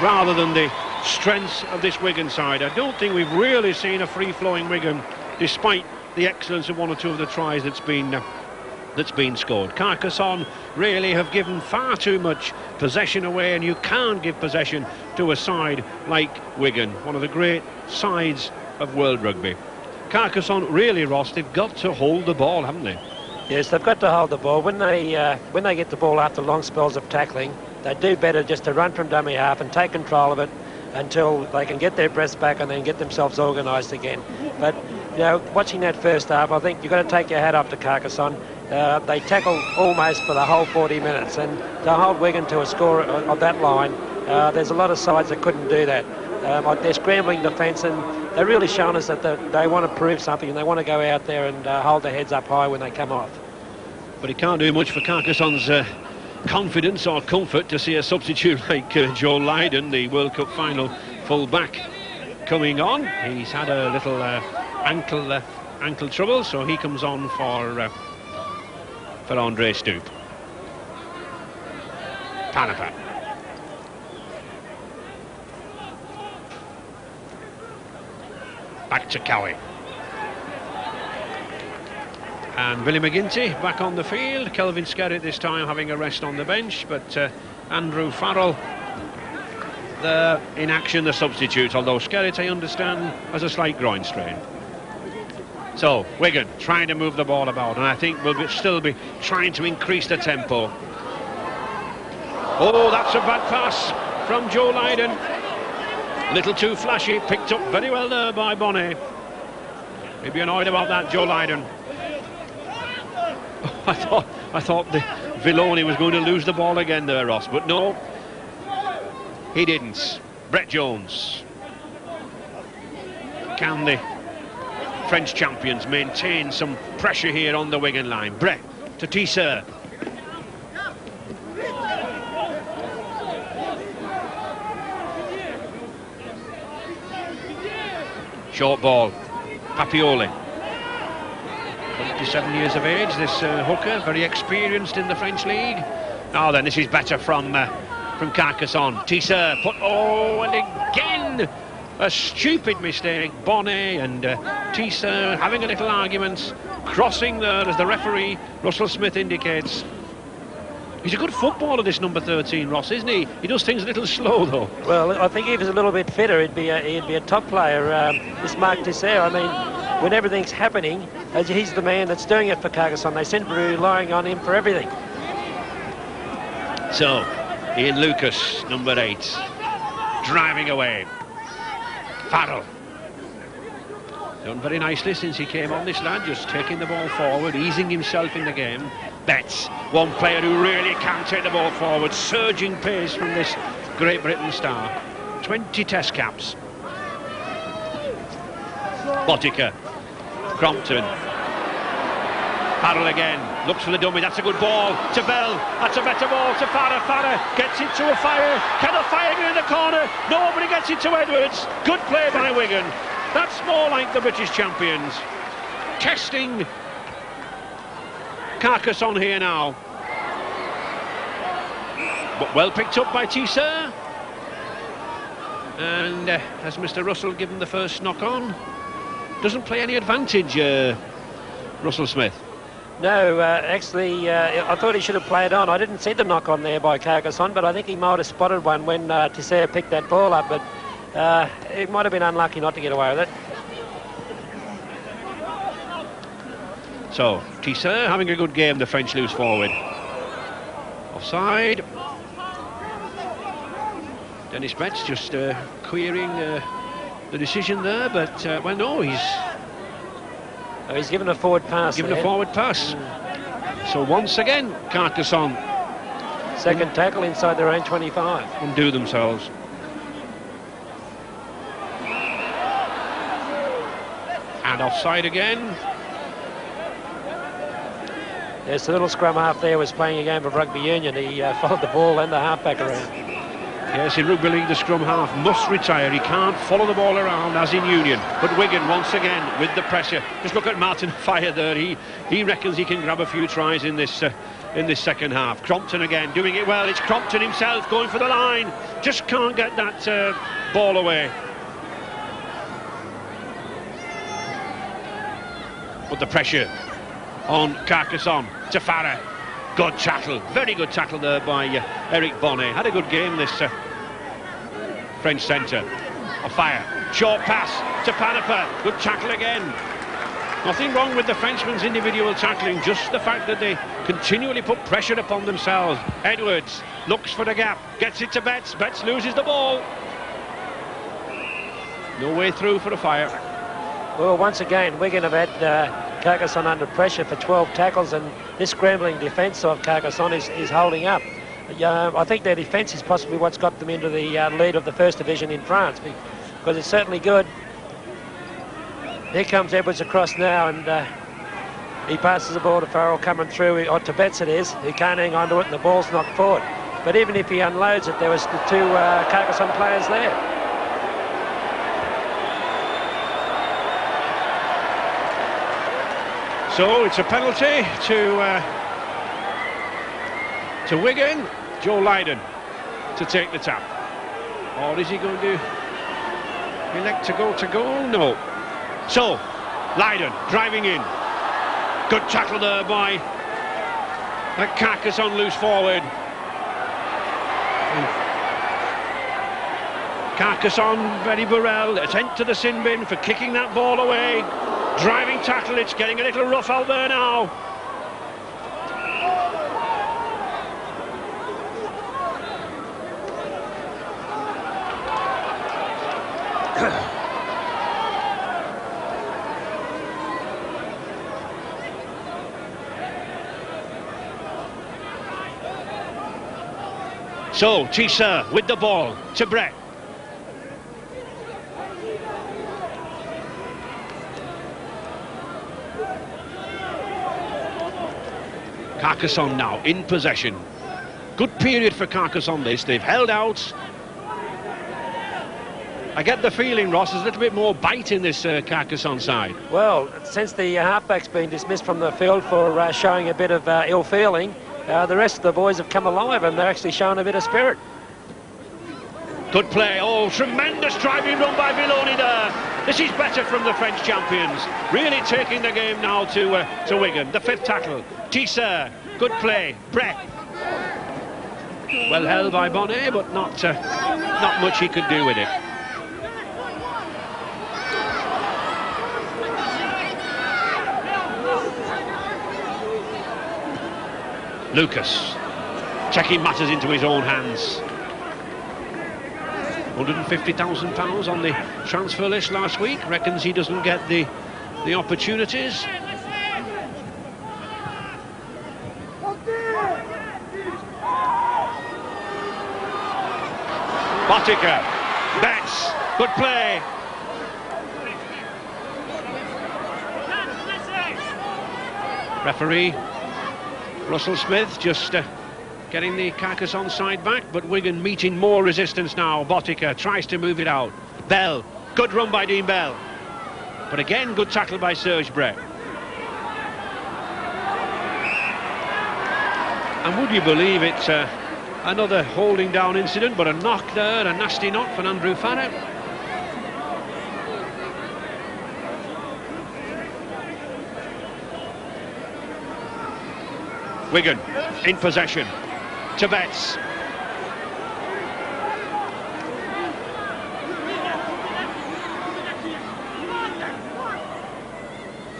Speaker 1: rather than the strengths of this Wigan side. I don't think we've really seen a free-flowing Wigan, despite the excellence of 1 or 2 of the tries that's been scored. Carcassonne really have given far too much possession away, and you can't give possession to a side like Wigan, one of the great sides of world rugby. Carcassonne really, Ross, they've got to hold the ball, haven't they?
Speaker 2: Yes, they've got to hold the ball. When they get the ball after long spells of tackling, they do better just to run from dummy half and take control of it until they can get their breaths back and then get themselves organised again. But, you know, watching that first half, I think you've got to take your hat off to Carcassonne. They tackled almost for the whole 40 minutes, and to hold Wigan to a score of that line, there's a lot of sides that couldn't do that. They're scrambling defence, and they're really showing us that they want to prove something and they want to go out there and hold their heads up high when they come off.
Speaker 1: But it can't do much for Carcassonne's confidence or comfort to see a substitute like Joe Lydon, the World Cup final full-back, coming on. He's had a little ankle trouble, so he comes on for Andre Stoop. Panapa. Back to Cowie. And Billy McGinty back on the field. Kelvin Skerritt this time having a rest on the bench, but Andrew Farrell there in action, the substitute, although Skerritt, I understand, has a slight groin strain. So Wigan trying to move the ball about, and I think we'll still be trying to increase the tempo. Oh, that's a bad pass from Joe Lydon. A little too flashy, picked up very well there by Bonnet. Maybe annoyed about that, Joe Lydon. I thought the Villoni was going to lose the ball again there, Ross, but no, he didn't. Brett Jones. Can the French champions maintain some pressure here on the Wigan line? Brett to Tisseur. Short ball, Papioli. 27 years of age, this hooker, very experienced in the French league. Oh, then this is better from Carcassonne. Tisseur put, oh, and again a stupid mistake. Bonnet and Tisseur having a little argument, crossing there as the referee Russell Smith indicates. He's a good footballer, this number 13, Ross, isn't he? He does things a little slow, though.
Speaker 2: Well, I think if he was a little bit fitter, he'd be a top player. This Mark Tisser, I mean, when everything's happening, he's the man that's doing it for Carcassonne. They seem to be relying on him for everything.
Speaker 1: So, Ian Lucas, number 8, driving away. Farrell. Done very nicely since he came on, this lad, just taking the ball forward, easing himself in the game. Betts, one player who really can take the ball forward, surging pace from this Great Britain star. 20 test caps. Botica, Crompton. Farrell again, looks for the dummy, that's a good ball to Bell, that's a better ball to Farrer. Farrer gets into a fire, cannot fire in the corner, nobody gets into Edwards. Good play by Wigan. That's more like the British champions. Testing Carcassonne here now. But well picked up by Tisser. And has Mr. Russell given the first knock on? Doesn't play any advantage, Russell Smith.
Speaker 2: No, actually, I thought he should have played on. I didn't see the knock on there by Carcassonne, but I think he might have spotted one when Tisser picked that ball up, but it might have been unlucky not to get away with it.
Speaker 1: So, Tisser having a good game, the French loose forward. Offside. Dennis Betts just querying the decision there, but, well, no,
Speaker 2: he's given a forward pass.
Speaker 1: Given a forward pass. So, once again, Carcassonne.
Speaker 2: Second tackle inside their own 25.
Speaker 1: Undo themselves. And offside again.
Speaker 2: Yes, the little scrum half there was playing a game of rugby union. He followed the ball and the halfback around.
Speaker 1: Yes, in rugby league the scrum half must retire. He can't follow the ball around as in Union. But Wigan once again with the pressure. Just look at Martin Fire there. He reckons he can grab a few tries in this second half. Crompton again doing it well. It's Crompton himself going for the line. Just can't get that ball away. But the pressure on Carcassonne to Farrer. Good tackle, very good tackle there by Eric Bonnet. Had a good game, this French centre. A fire, short pass to Panapa. Good tackle again. Nothing wrong with the Frenchman's individual tackling, just the fact that they continually put pressure upon themselves. Edwards looks for the gap, gets it to Betts. Betts loses the ball. No way through for a fire.
Speaker 2: Well, once again, Wigan have had Carcassonne under pressure for 12 tackles, and this scrambling defence of Carcassonne is holding up. I think their defence is possibly what's got them into the lead of the first division in France, because it's certainly good. Here comes Edwards across now, and he passes the ball to Farrell coming through, or to Betts it is. He can't hang on to it, and the ball's knocked forward. But even if he unloads it, there was the two Carcassonne players there.
Speaker 1: So it's a penalty to Wigan. Joe Lydon to take the tap. Or is he going to elect to go to goal? No. So Lydon driving in. Good tackle there by Carcassonne loose forward. Carcassonne, Benny Burrell, sent to the sin bin for kicking that ball away. Driving tackle, it's getting a little rough out there now. So, Tisser with the ball to Brett. Carcassonne now in possession. Good period for Carcassonne this. They've held out. I get the feeling, Ross, there's a little bit more bite in this Carcassonne side.
Speaker 2: Well, since the halfback's been dismissed from the field for showing a bit of ill feeling, the rest of the boys have come alive and they're actually showing a bit of spirit.
Speaker 1: Good play. Oh, tremendous driving run by Villoni there. This is better from the French champions. Really taking the game now to Wigan. The fifth tackle. Tisser. Good play. Brett. Well held by Bonnet, but not much he could do with it. Lucas taking matters into his own hands. £150,000 on the transfer list last week. Reckons he doesn't get the opportunities. Botica, Betts, good play. Referee Russell Smith just getting the Carcassonne side back, but Wigan meeting more resistance now. Botica tries to move it out. Bell, good run by Dean Bell. But again, good tackle by Serge Brett. And would you believe it, another holding down incident, but a knock there, a nasty knock for Andrew Farrer. Wigan in possession to Betts.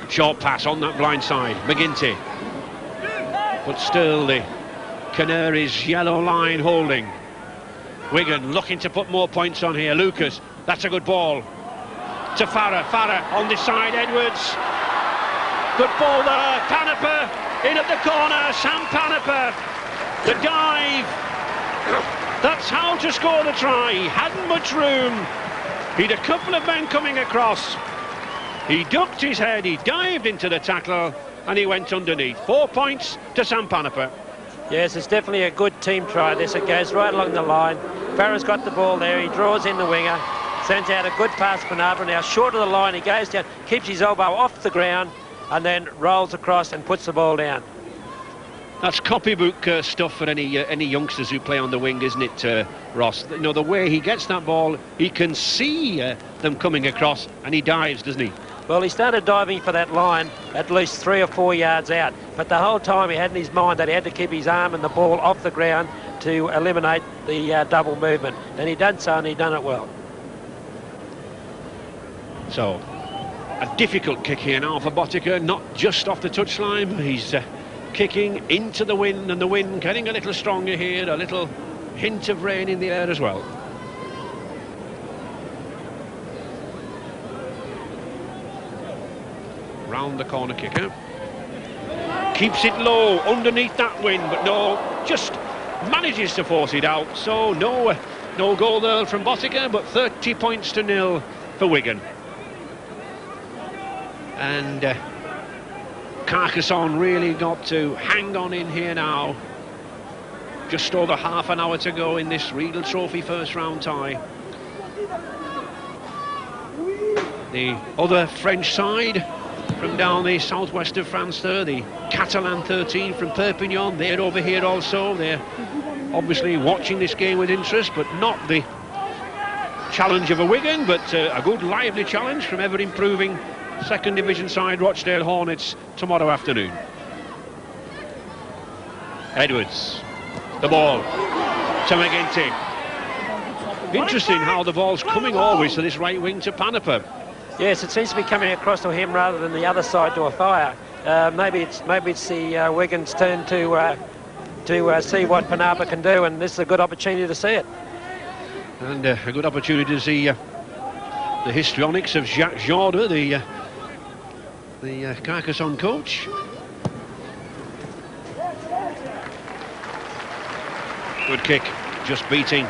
Speaker 1: Short pass on that blind side, McGinty. But still the Canaries' yellow line holding. Wigan looking to put more points on here. Lucas, that's a good ball. To Farrer, Farrer on this side, Edwards. Good ball there, Panaper in at the corner, Sam Panaper. The dive. That's how to score the try. He hadn't much room. He'd a couple of men coming across. He ducked his head, he dived into the tackle, and he went underneath. 4 points to Sam Panaper.
Speaker 2: Yes, it's definitely a good team try this. It goes right along the line. Farrer's got the ball there, he draws in the winger, sends out a good pass for Panaper. Now short of the line, he goes down, keeps his elbow off the ground, and then rolls across and puts the ball down.
Speaker 1: That's copybook stuff for any youngsters who play on the wing, isn't it, Ross? You know, the way he gets that ball, he can see them coming across, and he dives, doesn't he?
Speaker 2: Well, he started diving for that line at least 3 or 4 yards out, but the whole time he had in his mind that he had to keep his arm and the ball off the ground to eliminate the double movement, and he done so, and he done it well.
Speaker 1: So, a difficult kick here now for Botica, not just off the touchline. He's kicking into the wind, and the wind getting a little stronger here, a little hint of rain in the air as well. Round the corner kicker. Keeps it low underneath that wind, but no, just manages to force it out. So no goal there from Botica, but 30 points to 0 for Wigan. And Carcassonne really got to hang on in here now. Just over half an hour to go in this Régal Trophy first round tie. The other French side from down the southwest of France there, the Catalan 13 from Perpignan, they're over here also. They're obviously watching this game with interest, but not the challenge of a Wigan, but a good lively challenge from ever-improving second division side Rochdale Hornets tomorrow afternoon. Edwards, the ball to McGinty. Interesting how the ball's coming always to this right wing to Panaper.
Speaker 2: Yes, it seems to be coming across to him rather than the other side to a fire. Maybe it's the Wigan's turn to see what Panaper can do, and this is a good opportunity to see it.
Speaker 1: And a good opportunity to see the histrionics of Jacques Jordan, the Carcassonne coach. Good kick, just beating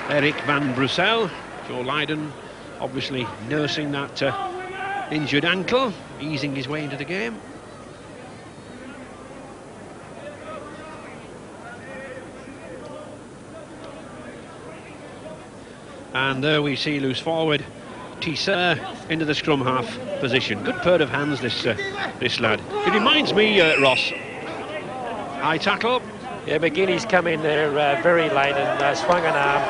Speaker 1: Eric van Brussel. Joe Lydon obviously nursing that injured ankle, easing his way into the game. And there we see loose forward Tisser into the scrum half position. Good pair of hands, this lad. It reminds me, Ross, high tackle.
Speaker 2: Yeah, McGinty's come in there very late and swung an arm,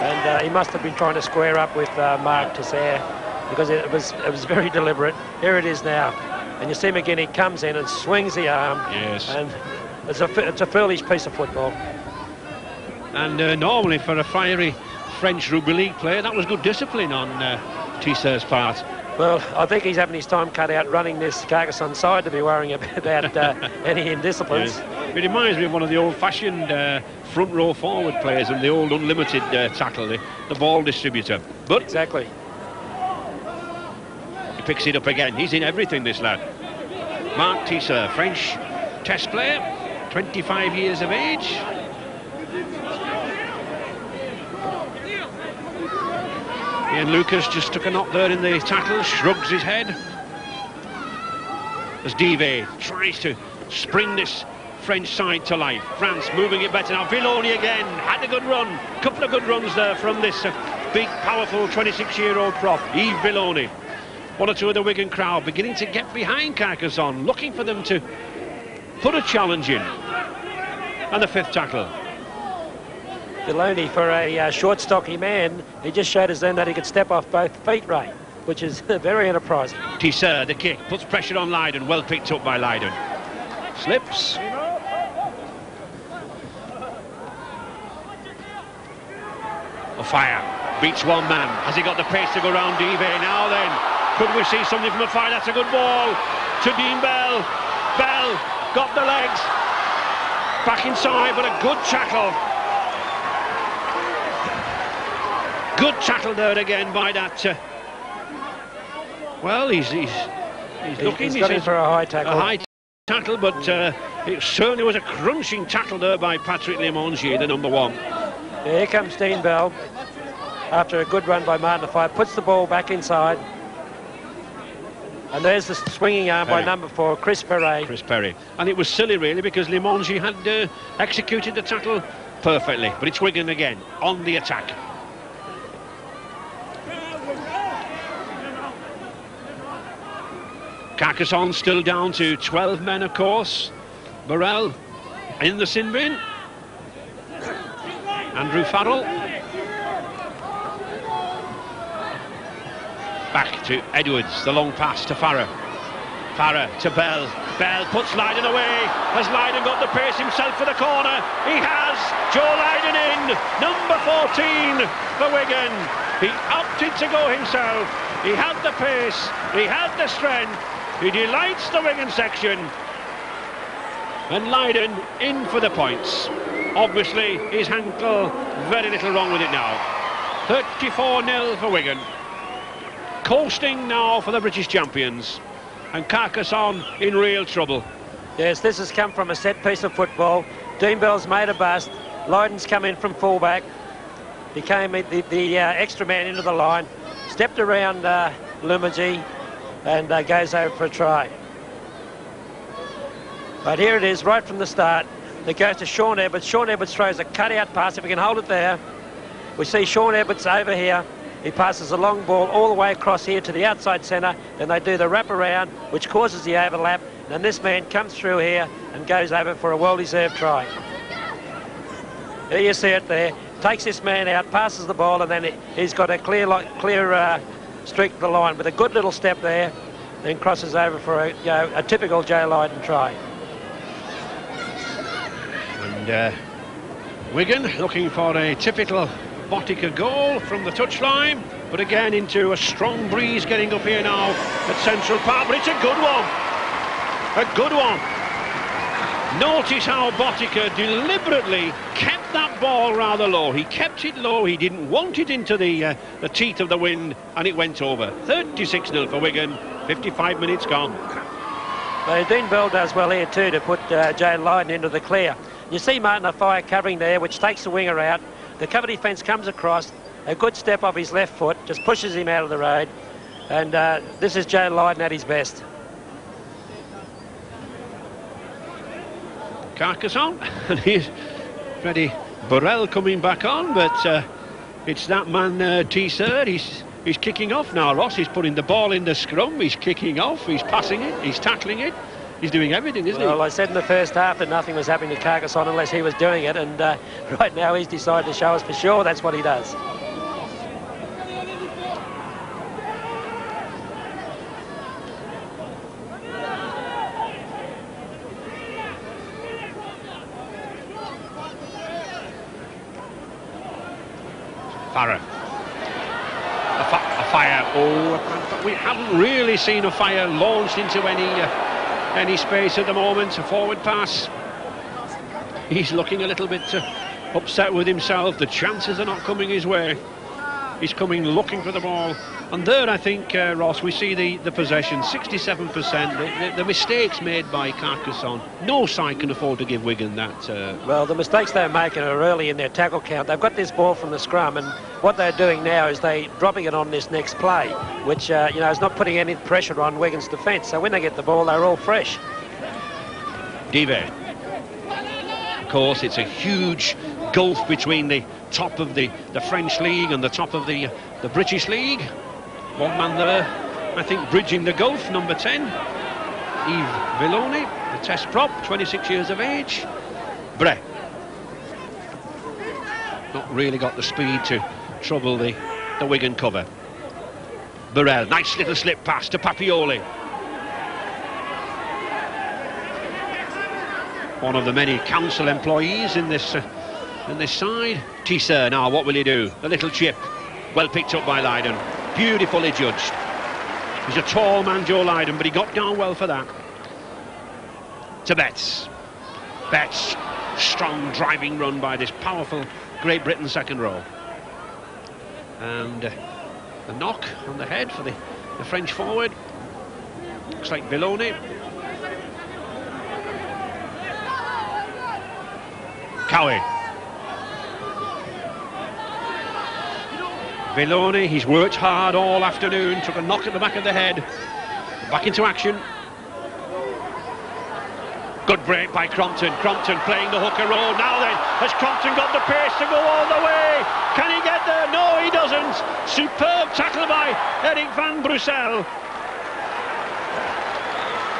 Speaker 2: and he must have been trying to square up with Mark Tisser, because it was very deliberate. Here it is now, and you see McGinty comes in and swings the arm.
Speaker 1: Yes.
Speaker 2: And it's a foolish piece of football.
Speaker 1: And normally for a fiery French Rugby League player, that was good discipline on Tisser's part.
Speaker 2: Well, I think he's having his time cut out running this Carcassonne side to be worrying about any indisciplines.
Speaker 1: Yes. It reminds me of one of the old-fashioned front row forward players and the old unlimited tackle, the ball distributor. But
Speaker 2: exactly.
Speaker 1: He picks it up again. He's in everything, this lad. Marc Tisser, French test player, 25 years of age. Ian Lucas just took a knock there in the tackle, shrugs his head. As Divet tries to spring this French side to life. France moving it better now. Villoni again, had a good run. Couple of good runs there from this big, powerful 26-year-old prop, Yves Villoni. One or two of the Wigan crowd beginning to get behind Carcassonne, looking for them to put a challenge in. And the fifth tackle.
Speaker 2: Villoni, for a short, stocky man, he just showed us then that he could step off both feet, Ray, which is very enterprising.
Speaker 1: Tisser, the kick, puts pressure on Lydon, well picked up by Lydon. Slips. Fire, beats one man. Has he got the pace to go round Divet? Now then, could we see something from Fire? That's a good ball to Dean Bell. Bell got the legs. Back inside, but a good tackle. Good tackle there again by that. Well, he's looking.
Speaker 2: He's got in for a high tackle.
Speaker 1: A high tackle, but it certainly was a crunching tackle there by Patrick Limongier, the number one.
Speaker 2: Here comes Dean Bell after a good run by Martin Fire, puts the ball back inside. And there's the swinging arm by number 4, Chris Perret.
Speaker 1: Chris Perret. And it was silly, really, because Limongier had executed the tackle perfectly. But it's Wigan again, on the attack. Carcassonne still down to 12 men, of course. Burrell in the sin bin. Andrew Farrell. Back to Edwards, the long pass to Farrer. Farrer to Bell. Bell puts Lydon away. Has Lydon got the pace himself for the corner? He has. Joe Lydon in. Number 14 for Wigan. He opted to go himself. He had the pace. He had the strength. He delights the Wigan section. And Lydon in for the points. Obviously, his ankle, very little wrong with it now. 34-0 for Wigan. Coasting now for the British champions. And Carcassonne in real trouble.
Speaker 2: Yes, this has come from a set piece of football. Dean Bell's made a bust. Lydon's come in from fullback. He came the extra man into the line. Stepped around Limongier and goes over for a try. But here it is, right from the start. It goes to Sean Edwards. Sean Edwards throws a cut-out pass. If we can hold it there, we see Sean Edwards over here. He passes a long ball all the way across here to the outside centre. Then they do the wrap-around, which causes the overlap. And this man comes through here and goes over for a well-deserved try. There you see it there. Takes this man out, passes the ball, and then he's got a clear streak to the line with a good little step there. Then crosses over for a typical Joe Lydon try.
Speaker 1: And Wigan looking for a typical Botica goal from the touchline, but again into a strong breeze getting up here now at Central Park, but it's a good one. A good one. Notice how Botica deliberately kept that ball rather low. He kept it low. He didn't want it into the teeth of the wind, and it went over. 36-0 for Wigan. 55 minutes gone.
Speaker 2: Well, Dean Bell does well here too to put Joe Lydon into the clear. You see Martin Fire covering there, which takes the winger out. The cover defence comes across. A good step off his left foot, just pushes him out of the road. And this is Joe Lydon at his best.
Speaker 1: Carcassonne, and here's Freddie Burrell coming back on, but it's that man Tisser. He's kicking off now, Ross. He's putting the ball in the scrum, he's kicking off, he's passing it, he's tackling it. He's doing everything, isn't he?
Speaker 2: Well, I said in the first half that nothing was happening to Carcassonne unless he was doing it, and right now he's decided to show us for sure that's what he does.
Speaker 1: Farah. A fire. Oh, we haven't really seen a fire launched into any space at the moment. A forward pass. He's looking a little bit upset with himself. The chances are not coming his way. He's coming looking for the ball. And there, I think, Ross, we see the possession, 67%. The mistakes made by Carcassonne. No side can afford to give Wigan that.
Speaker 2: Well, the mistakes they're making are early in their tackle count. They've got this ball from the scrum, and what they're doing now is they're dropping it on this next play, which, is not putting any pressure on Wigan's defence. So when they get the ball, they're all fresh.
Speaker 1: Dive. Of course, it's a huge gulf between the top of the French league and the top of the British league. One man there, I think, bridging the gulf, number 10, Yves Villoni, the test prop, 26 years of age. Bre. Not really got the speed to trouble the Wigan cover. Burrell, nice little slip pass to Papioli. One of the many council employees in this side. Tisseur, now what will he do? A little chip, well picked up by Lydon. Beautifully judged. He's a tall man, Joe Lydon, but he got down well for that. To Betts. Betts, strong driving run by this powerful Great Britain second row. And the knock on the head for the French forward. Looks like Villoni. Cowie. Villoni, he's worked hard all afternoon, took a knock at the back of the head. Back into action. Good break by Crompton. Crompton playing the hooker role. Now then, has Crompton got the pace to go all the way? Can he get there? No, he doesn't. Superb tackle by Eric van Brussel.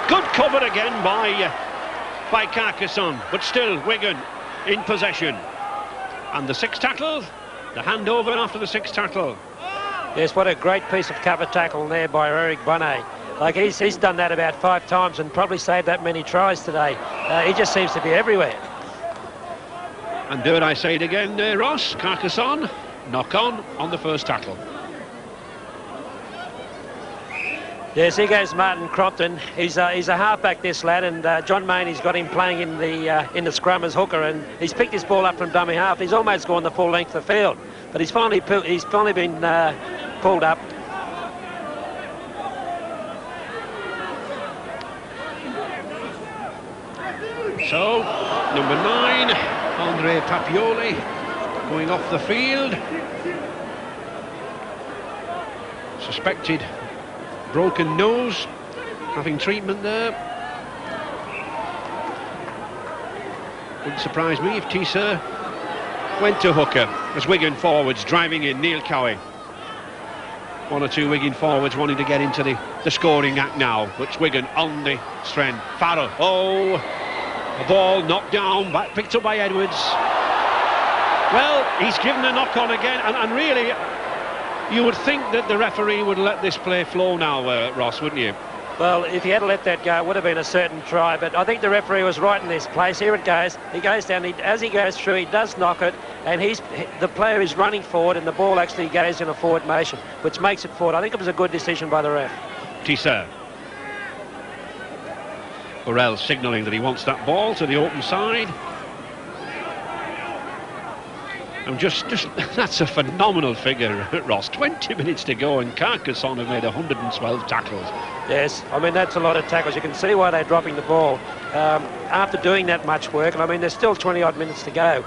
Speaker 1: Good cover again by Carcassonne, but still Wigan in possession. And the sixth tackle, the handover after the sixth tackle.
Speaker 2: Yes, what a great piece of cover tackle there by Eric Bonnet. Like he's done that about 5 times and probably saved that many tries today. He just seems to be everywhere.
Speaker 1: And dare I say it again, Ross, Carcassonne, knock on the first tackle.
Speaker 2: Yes, here goes Martin Crompton. He's a halfback, this lad, and John Maney's got him playing in the scrum as hooker, and he's picked this ball up from dummy half. He's almost gone the full length of the field, but he's finally been pulled up.
Speaker 1: So, number 9, Andre Papioli, going off the field. Suspected broken nose, having treatment there. Wouldn't surprise me if Tisseur went to hooker as Wigan forwards driving in. Neil Cowie. 1 or 2 Wigan forwards wanting to get into the scoring act now, which Wigan on the strength. Farrell, a ball knocked down, picked up by Edwards. Well, he's given a knock on again, and really, you would think that the referee would let this play flow now, Ross, wouldn't you?
Speaker 2: Well, if he had let that go, it would have been a certain try, but I think the referee was right in this place. Here it goes. He goes down. As he goes through, he does knock it, and the player is running forward, and the ball actually goes in a forward motion, which makes it forward. I think it was a good decision by the ref. Tisseur.
Speaker 1: Burrell signalling that he wants that ball to the open side. And just that's a phenomenal figure, Ross. 20 minutes to go, and Carcassonne have made 112 tackles.
Speaker 2: Yes, I mean, that's a lot of tackles. You can see why they're dropping the ball after doing that much work. And I mean, there's still 20-odd minutes to go.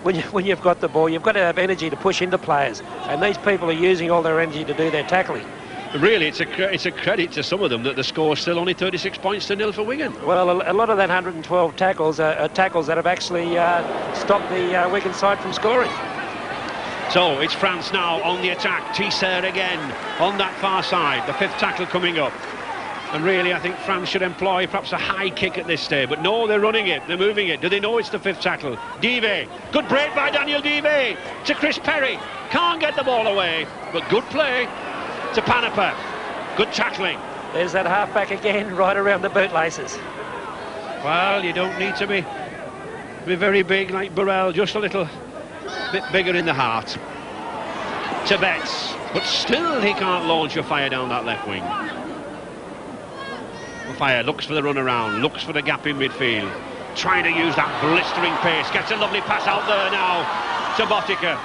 Speaker 2: When you've got the ball, you've got to have energy to push into players. And these people are using all their energy to do their tackling.
Speaker 1: Really, it's a credit to some of them that the score's still only 36 points to 0 for Wigan.
Speaker 2: Well, a lot of that 112 tackles are tackles that have actually stopped the Wigan side from scoring.
Speaker 1: So it's France now on the attack. Tisseur again on that far side. The 5th tackle coming up. And really, I think France should employ perhaps a high kick at this stage. But no, they're running it. They're moving it. Do they know it's the 5th tackle? Dive. Good break by Daniel Dive to Chris Perry. Can't get the ball away, but good play to Panipa. Good tackling.
Speaker 2: There's that halfback again, right around the bootlaces.
Speaker 1: Well, you don't need to be very big like Burrell, just a little bit bigger in the heart. to Betts, but still he can't launch a fire down that left wing. Fire looks for the run around, looks for the gap in midfield, trying to use that blistering pace, gets a lovely pass out there now to Botica.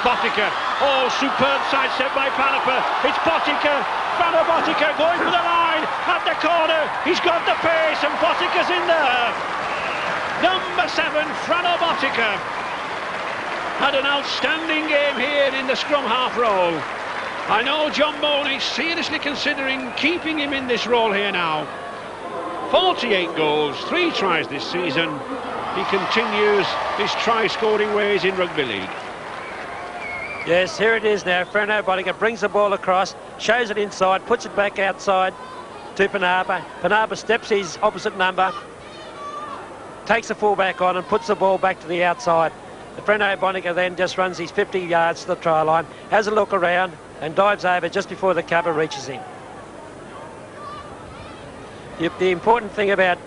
Speaker 1: Botica, oh, superb sidestep by Panaper. It's Botica, Frano Botica going for the line at the corner. He's got the pace and Botica's in there. Number 7, Frano Botica, had an outstanding game here in the scrum half role. I know John Boney's seriously considering keeping him in this role here now. 48 goals, 3 tries this season. He continues his try-scoring ways in rugby league.
Speaker 2: Yes, here it is now. Frano Botica brings the ball across, shows it inside, puts it back outside to Panaper. Panaper steps his opposite number, takes the fullback on and puts the ball back to the outside. Frano Botica then just runs his 50 yards to the try line, has a look around and dives over just before the cover reaches him. The important thing about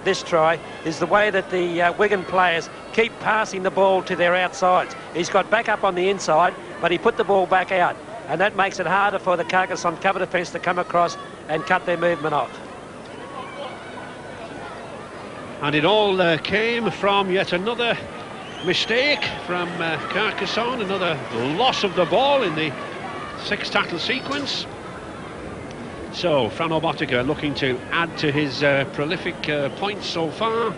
Speaker 2: this try is the way that the Wigan players keep passing the ball to their outsides. He's got back up on the inside, but he put the ball back out, and that makes it harder for the Carcassonne cover defence to come across and cut their movement off.
Speaker 1: And it all came from yet another mistake from Carcassonne, another loss of the ball in the 6 tackle sequence. So Frano Botica looking to add to his prolific points so far.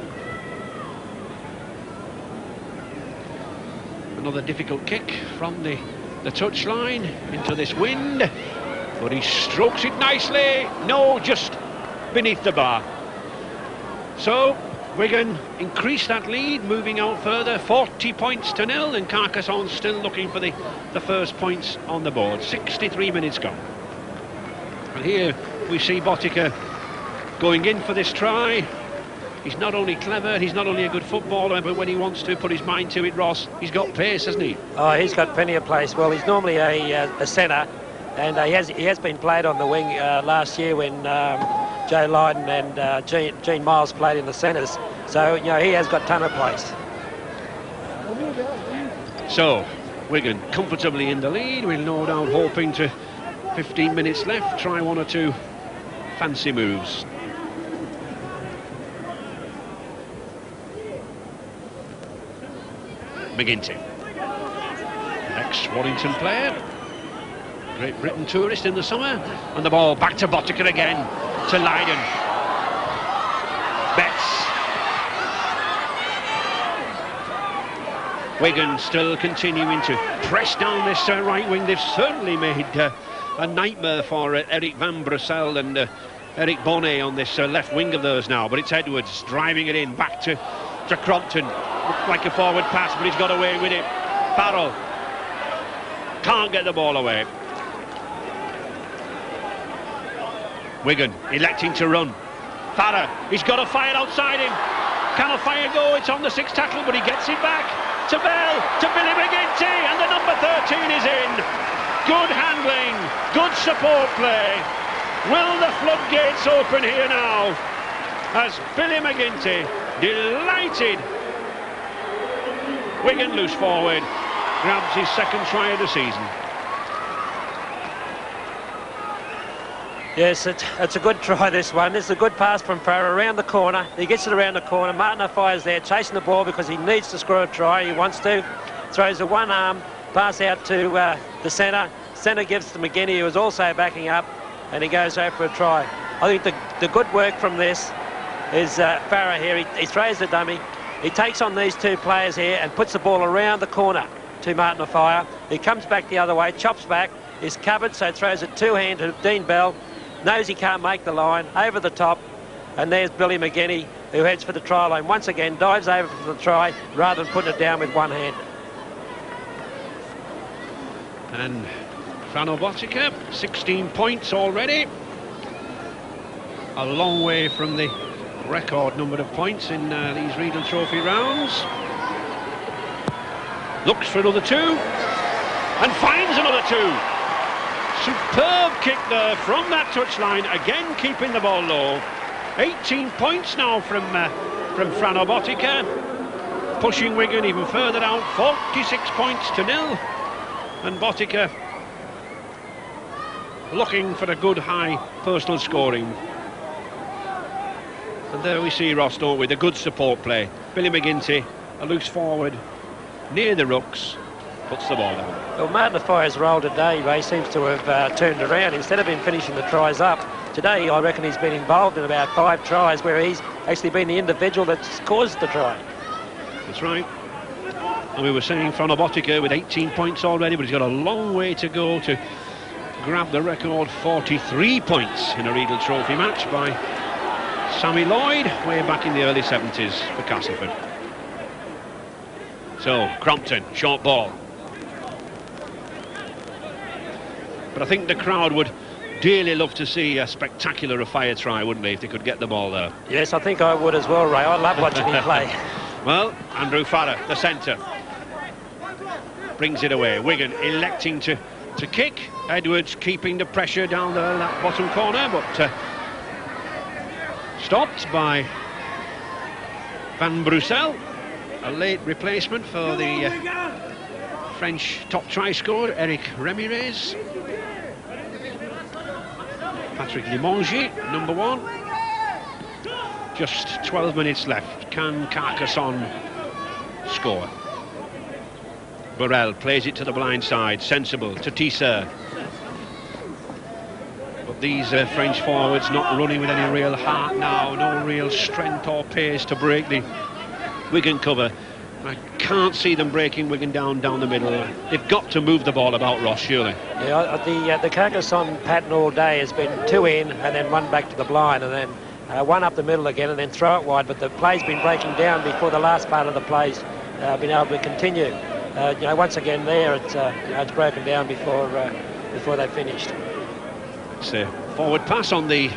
Speaker 1: Another difficult kick from the touchline into this wind, but he strokes it nicely. No, just beneath the bar. So Wigan increased that lead, moving out further, 40 points to 0, and Carcassonne still looking for the first points on the board. 63 minutes gone. And here we see Botica going in for this try. He's not only clever, he's not only a good footballer, but when he wants to put his mind to it, Ross, he's got pace, hasn't he? Oh,
Speaker 2: he's got plenty of pace. Well, he's normally a centre, and he has been played on the wing last year when Joe Lydon and Gene Miles played in the centres. So, you know, he has got a ton of pace.
Speaker 1: So, Wigan comfortably in the lead. We're no doubt hoping to, 15 minutes left, try 1 or 2 fancy moves. McGinty, ex-Warrington player, Great Britain tourist in the summer, and the ball back to Botica again, to Lydon. Betts. Wigan still continuing to press down this right wing. They've certainly made a nightmare for Eric Van Brussel and Eric Bonnet on this left wing of theirs now, but it's Edwards driving it in back to Crompton. Looked like a forward pass, but he's got away with it. Farrell can't get the ball away. Wigan electing to run. Farrer, he's got a fire outside him. Can a fire go? It's on the 6 tackle, but he gets it back to Bell, to Billy McGinty, and the number 13 is in. Good handling, good support play. Will the floodgates open here now? As Billy McGinty, delighted. Wigan loose forward, grabs his 2nd try of the season.
Speaker 2: Yes, it's a good try, this one. This is a good pass from Farrer around the corner. He gets it around the corner. Martin O'Fire's there chasing the ball because he needs to score a try. He wants to. Throws a one-arm pass out to the centre. Centre gives to McGinty, who is also backing up, and he goes over for a try. I think the good work from this is Farrer here. He throws the dummy. He takes on these 2 players here and puts the ball around the corner to Martin O'Fire. He comes back the other way, chops back, is covered, so throws it 2-hand to Dean Bell. Knows he can't make the line, over the top, and there's Billy McGinty, who heads for the try line once again, dives over for the try rather than putting it down with one hand.
Speaker 1: And Frano Botica, 16 points already. A long way from the record number of points in these Régal Trophy rounds. Looks for another 2, and finds another 2. Superb kick there from that touchline, again keeping the ball low. 18 points now from Frano Botica, pushing Wigan even further out. 46 points to 0. And Botica looking for a good high personal scoring. And there we see Ross, don't we? The good support play. Billy McGinty, a loose forward, near the rucks, puts the ball down.
Speaker 2: Well, Martin Affire's role today, Ray, seems to have turned around. Instead of him finishing the tries up, today I reckon he's been involved in about 5 tries where he's actually been the individual that's caused the try.
Speaker 1: That's right. And we were saying Botica with 18 points already, but he's got a long way to go to grab the record 43 points in a Régal Trophy match by Sammy Lloyd way back in the early 70s for Castleford. So, Crompton, short ball. But I think the crowd would dearly love to see a spectacular Afire try, wouldn't they, if they could get the ball there?
Speaker 2: Yes, I think I would as well, Ray. I love watching him play.
Speaker 1: Well, Andrew Farrer, the centre, brings it away. Wigan electing to kick. Edwards keeping the pressure down there, that bottom corner, but stopped by Van Brussel. A late replacement for the French top try scorer, Eric Ramirez. Patrick Limongi, number 1. Just 12 minutes left. Can Carcassonne score? Burrell plays it to the blind side. Sensible to Tisseur. But these French forwards not running with any real heart now. No real strength or pace to break the Wigan cover. I can't see them breaking Wigan down the middle. They've got to move the ball about, Ross, surely.
Speaker 2: Yeah, the Carcassonne pattern all day has been 2 in and then 1 back to the blind and then 1 up the middle again and then throw it wide. But the play's been breaking down before the last part of the play's been able to continue. Once again there, it's broken down before they finished.
Speaker 1: It's a forward pass on the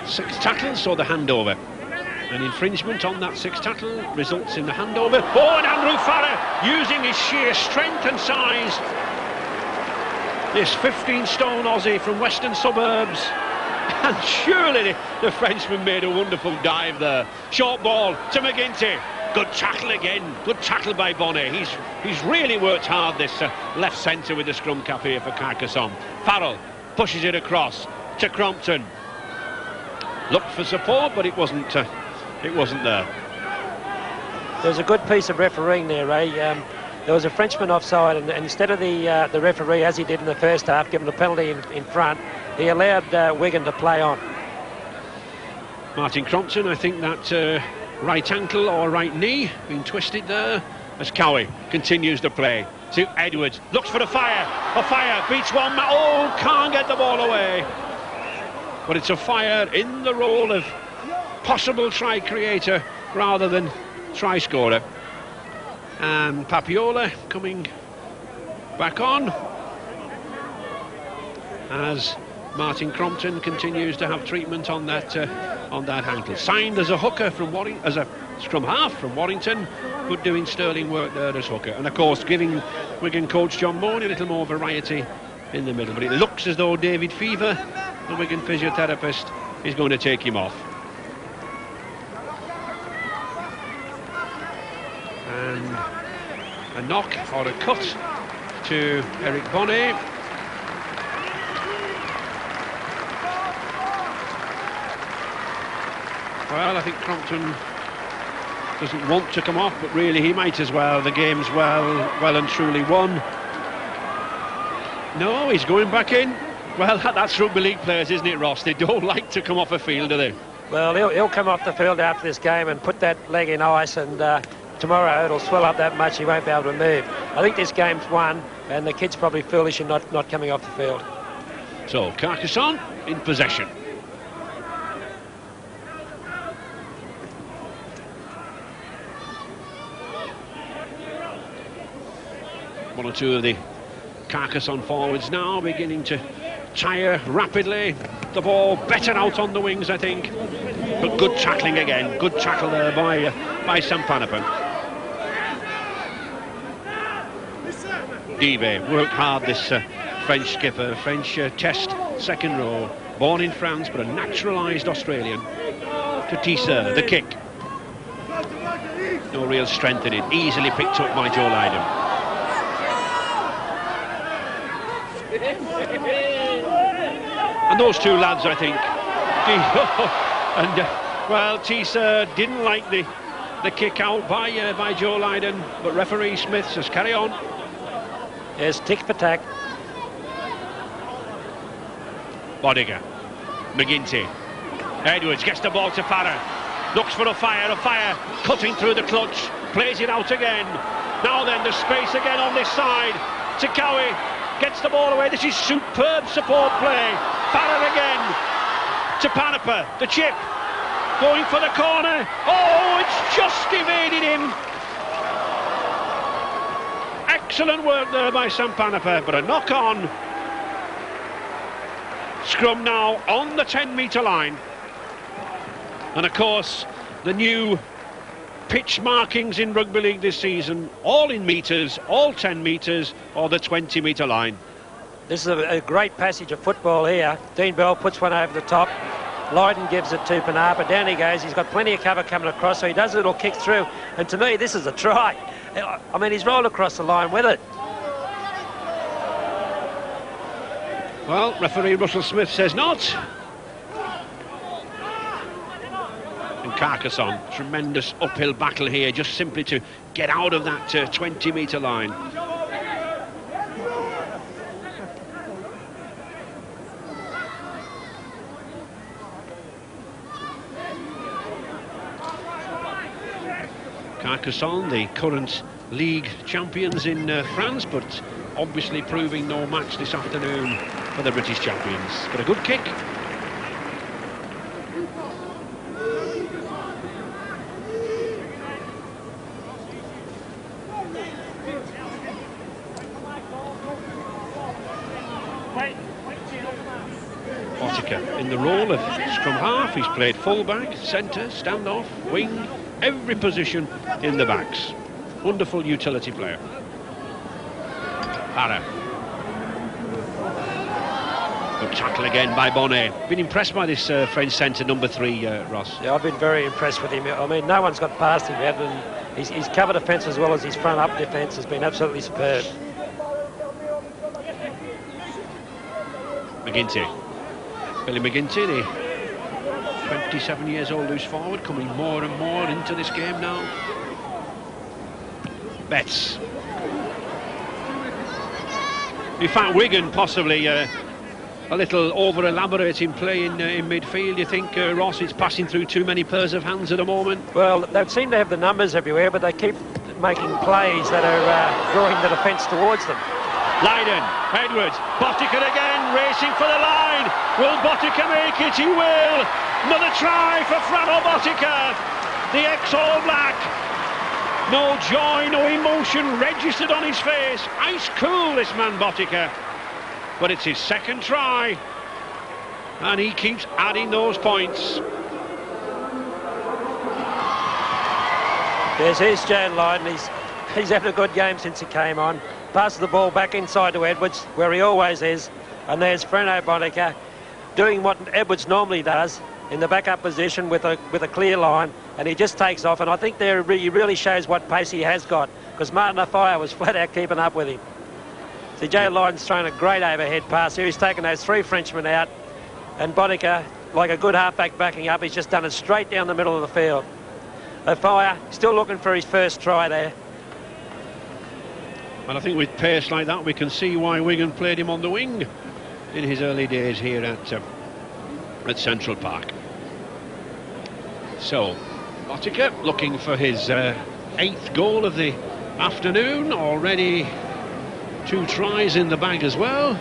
Speaker 1: 6th tackle, so the handover. An infringement on that 6th tackle results in the handover. Oh, and Andrew Farrer using his sheer strength and size. This 15-stone Aussie from Western Suburbs. And surely the Frenchman made a wonderful dive there. Short ball to McGinty. Good tackle again. Good tackle by Bonnet. He's really worked hard, this left centre with the scrum cap here for Carcassonne. Farrell pushes it across to Crompton. Looked for support, but it wasn't there.
Speaker 2: There's a good piece of refereeing there, Ray. There was a Frenchman offside, and instead of the referee, as he did in the first half, giving a penalty in front, he allowed Wigan to play on.
Speaker 1: Martin Crompton, I think that right ankle or right knee being twisted there as Cowie continues to play to Edwards. Looks for Afire beats one man. Oh, can't get the ball away. But it's Afire in the role of possible try creator rather than try scorer. And Papiola coming back on as Martin Crompton continues to have treatment on that ankle. Signed as a hooker from as a scrum half from Warrington, but doing sterling work there as hooker. And of course, giving Wigan coach John Mooney a little more variety in the middle. But it looks as though David Fever, the Wigan physiotherapist, is going to take him off. And a knock or a cut to Eric Bonnet. Well, I think Crompton doesn't want to come off, but really he might as well. The game's well and truly won. No, he's going back in. Well, that's rugby league players, isn't it, Ross? They don't like to come off a field, do they?
Speaker 2: Well, he'll come off the field after this game and put that leg in ice, and tomorrow it'll swell up that much he won't be able to move. I think this game's won, and the kid's probably foolish in not coming off the field.
Speaker 1: So, Carcassonne in possession. One or two of the Carcassonne forwards now beginning to tire rapidly. The ball better out on the wings, I think. But good tackling again. Good tackle there by Sam Panapin. Dive worked hard, this French skipper. French test second row. Born in France, but a naturalised Australian. To Tisseur, the kick. No real strength in it. Easily picked up by Joe Lydon. And those two lads, I think, and well, Tisa didn't like the kick out by Joe Lydon, but referee Smith says carry on.
Speaker 2: Yes, tick for tack.
Speaker 1: Bodiger, McGinty, Edwards gets the ball to Farrer, looks for a fire, cutting through the clutch, plays it out again. Now then, there's space again on this side. Takawi gets the ball away. This is superb support play. Farrer again to Panapa, the chip, going for the corner. Oh, it's just evaded him. Excellent work there by Sam Panapa, but a knock on. Scrum now on the 10-metre line. And of course, the new pitch markings in Rugby League this season, all in metres, all 10 metres, or the 20-metre line.
Speaker 2: This is a great passage of football here. Dean Bell puts one over the top. Lydon gives it to Panapa. Down he goes. He's got plenty of cover coming across, so he does a little kick through. And to me, this is a try. I mean, he's rolled across the line with it.
Speaker 1: Well, referee Russell Smith says not. And Carcassonne, tremendous uphill battle here, just simply to get out of that 20-metre line. Carcassonne, the current league champions in France, but obviously proving no match this afternoon for the British champions. But a good kick. Bottica in the role of scrum half. He's played full-back, centre, stand-off, wing, every position in the backs. Wonderful utility player. Farrer. Good tackle again by Bonnet. Been impressed by this French centre, number 3, Ross.
Speaker 2: Yeah, I've been very impressed with him. I mean, no one's got past him yet, and his cover defence as well as his front-up defence has been absolutely superb.
Speaker 1: McGinty. Billy McGinty, the 27 years old loose forward, coming more and more into this game now. Betts. In fact, Wigan possibly a little over-elaborate in play in midfield. You think, Ross, it's passing through too many pairs of hands at the moment?
Speaker 2: Well, they seem to have the numbers everywhere, but they keep making plays that are drawing the defence towards them.
Speaker 1: Lydon, Edwards, Bottica again, racing for the line. Will Bottica make it? He will. Another try for Frano Bottica, the ex-All Black. No joy, no emotion registered on his face. Ice cool, this man Bottica. But it's his second try, and he keeps adding those points.
Speaker 2: Here's Jan Lydon. He's having a good game since he came on. Passes the ball back inside to Edwards, where he always is. And there's Frano Bottica doing what Edwards normally does in the backup position with a clear line, and he just takes off. And I think there he really shows what pace he has got, because Martin Afire was flat out keeping up with him. So Jay Lydon's thrown a great overhead pass here. He's taken those 3 Frenchmen out, and Bottica, like a good halfback backing up, he's just done it straight down the middle of the field. Afire still looking for his first try there.
Speaker 1: Well, I think with pace like that, we can see why Wigan played him on the wing in his early days here at Central Park. So, Bottica looking for his 8th goal of the afternoon. Already 2 tries in the bag as well.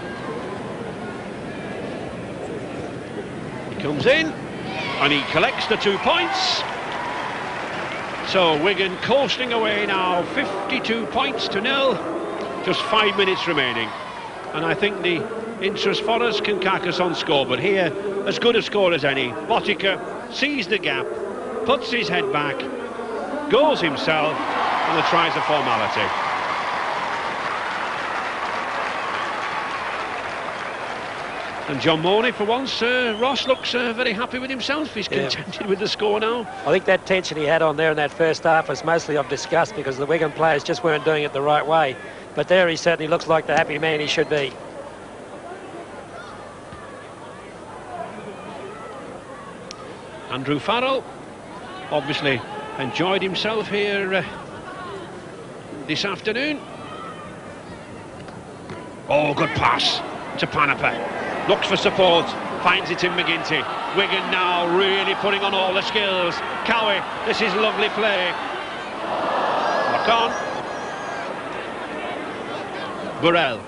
Speaker 1: He comes in and he collects the 2 points. So Wigan coasting away now, 52 points to 0. Just 5 minutes remaining, and I think the interest for us, can Carcassonne score? But here, as good a score as any. Bottica sees the gap, puts his head back, goes himself, and the try's a formality. And John Morney, for once, Ross looks very happy with himself. He's contented with the score now.
Speaker 2: I think that tension he had on there in that first half was mostly of disgust, because the Wigan players just weren't doing it the right way. But there he certainly looks like the happy man he should be.
Speaker 1: Andrew Farrell obviously enjoyed himself here this afternoon. Oh, good pass to Panapa. Looks for support, finds it in McGinty. Wigan now really putting on all the skills. Cowie, this is lovely play. Lock on. Burrell.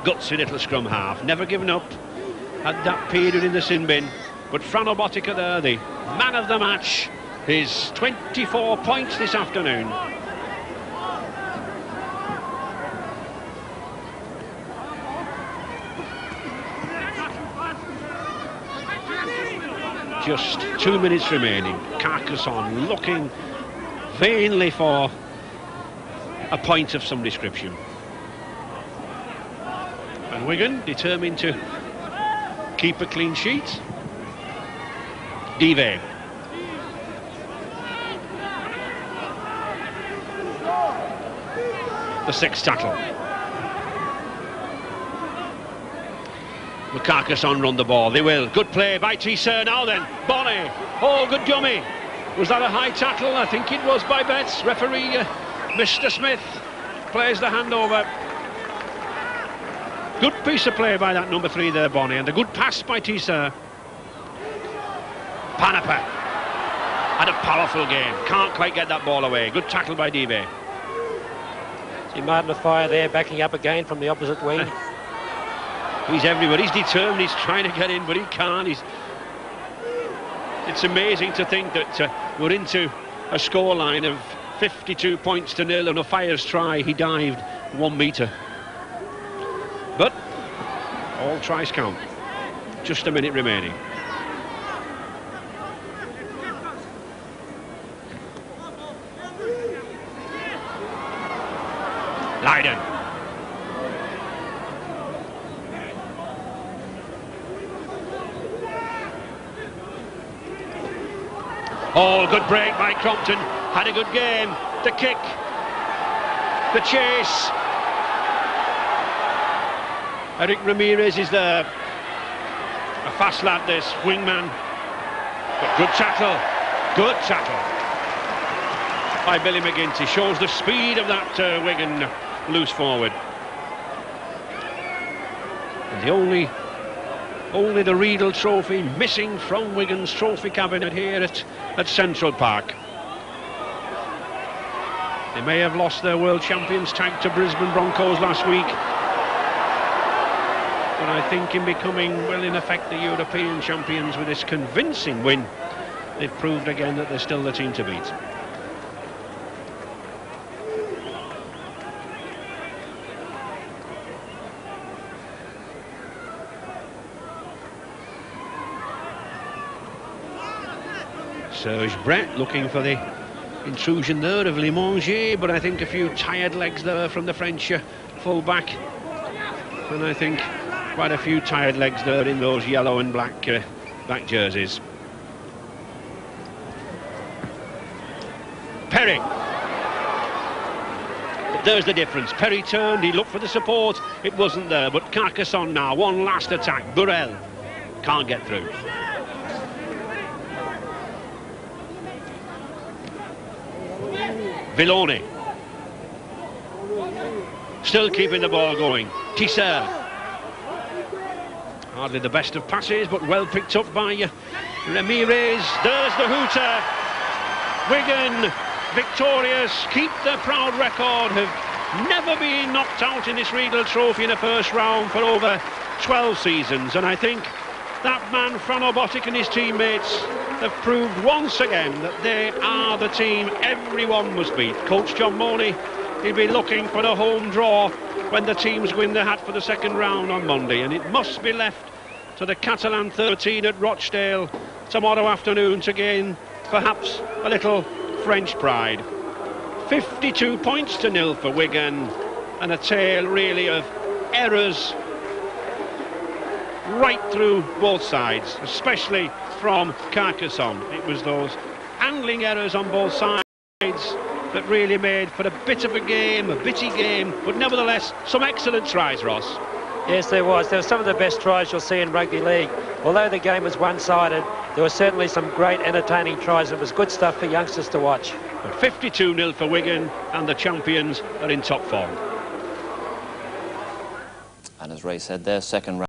Speaker 1: Gutsy little scrum half, never given up. Had that period in the sin bin. But Fran Obotika there, the man of the match. His 24 points this afternoon. Just 2 minutes remaining. Carcassonne looking vainly for a point of some description. And Wigan determined to keep a clean sheet. Dive. The sixth tackle. Carcassonne run the ball, they will. Good play by Tisseur now then. Bonnie, oh, good dummy. Was that a high tackle? I think it was by Betts. Referee, Mr. Smith, plays the handover. Good piece of play by that number 3 there, Bonnie, and a good pass by Tisseur. Panapa had a powerful game, can't quite get that ball away. Good tackle by Dive.
Speaker 2: See Martin Fire there backing up again from the opposite wing.
Speaker 1: He's everywhere, he's determined, he's trying to get in, but he can't. It's amazing to think that we're into a scoreline of 52 points to 0 and a Fire's try, he dived 1 metre. But all tries count. Just a minute remaining. Lydon. Oh, good break by Crompton. Had a good game. The kick. The chase. Eric Ramirez is there. A fast lad, this wingman. But good tackle. Good tackle by Billy McGinty. Shows the speed of that Wigan loose forward. And the only the Régal trophy missing from Wigan's trophy cabinet here at Central Park. They may have lost their world champions tag to Brisbane Broncos last week, but I think in becoming, well, in effect, the European champions with this convincing win, they've proved again that they're still the team to beat. Serge Brett looking for the intrusion there of Limongier, but I think a few tired legs there from the French full-back, and I think quite a few tired legs there in those yellow and black jerseys. Perry. But there's the difference. Perry turned, he looked for the support, it wasn't there, but Carcassonne now, one last attack. Burrell can't get through. Villoni still keeping the ball going. Tisseur, hardly the best of passes, but well picked up by Ramirez. There's the hooter. Wigan victorious, keep their proud record, have never been knocked out in this Régal trophy in the first round for over 12 seasons, and I think that man Fran Obotika and his teammates have proved once again that they are the team everyone must beat. Coach John Mooney, he'll be looking for the home draw when the teams win the hat for the second round on Monday, and it must be left to the Catalan 13 at Rochdale tomorrow afternoon to gain perhaps a little French pride. 52 points to 0 for Wigan, and a tale really of errors right through both sides, especially from Carcassonne. It was those handling errors on both sides that really made for a bit of a game, a bitty game, but nevertheless some excellent tries, Ross.
Speaker 2: Yes, there was. There were some of the best tries you'll see in rugby league. Although the game was one-sided, there were certainly some great entertaining tries. It was good stuff for youngsters to watch.
Speaker 1: But 52-0 for Wigan, and the champions are in top form.
Speaker 3: And as Ray said, their second round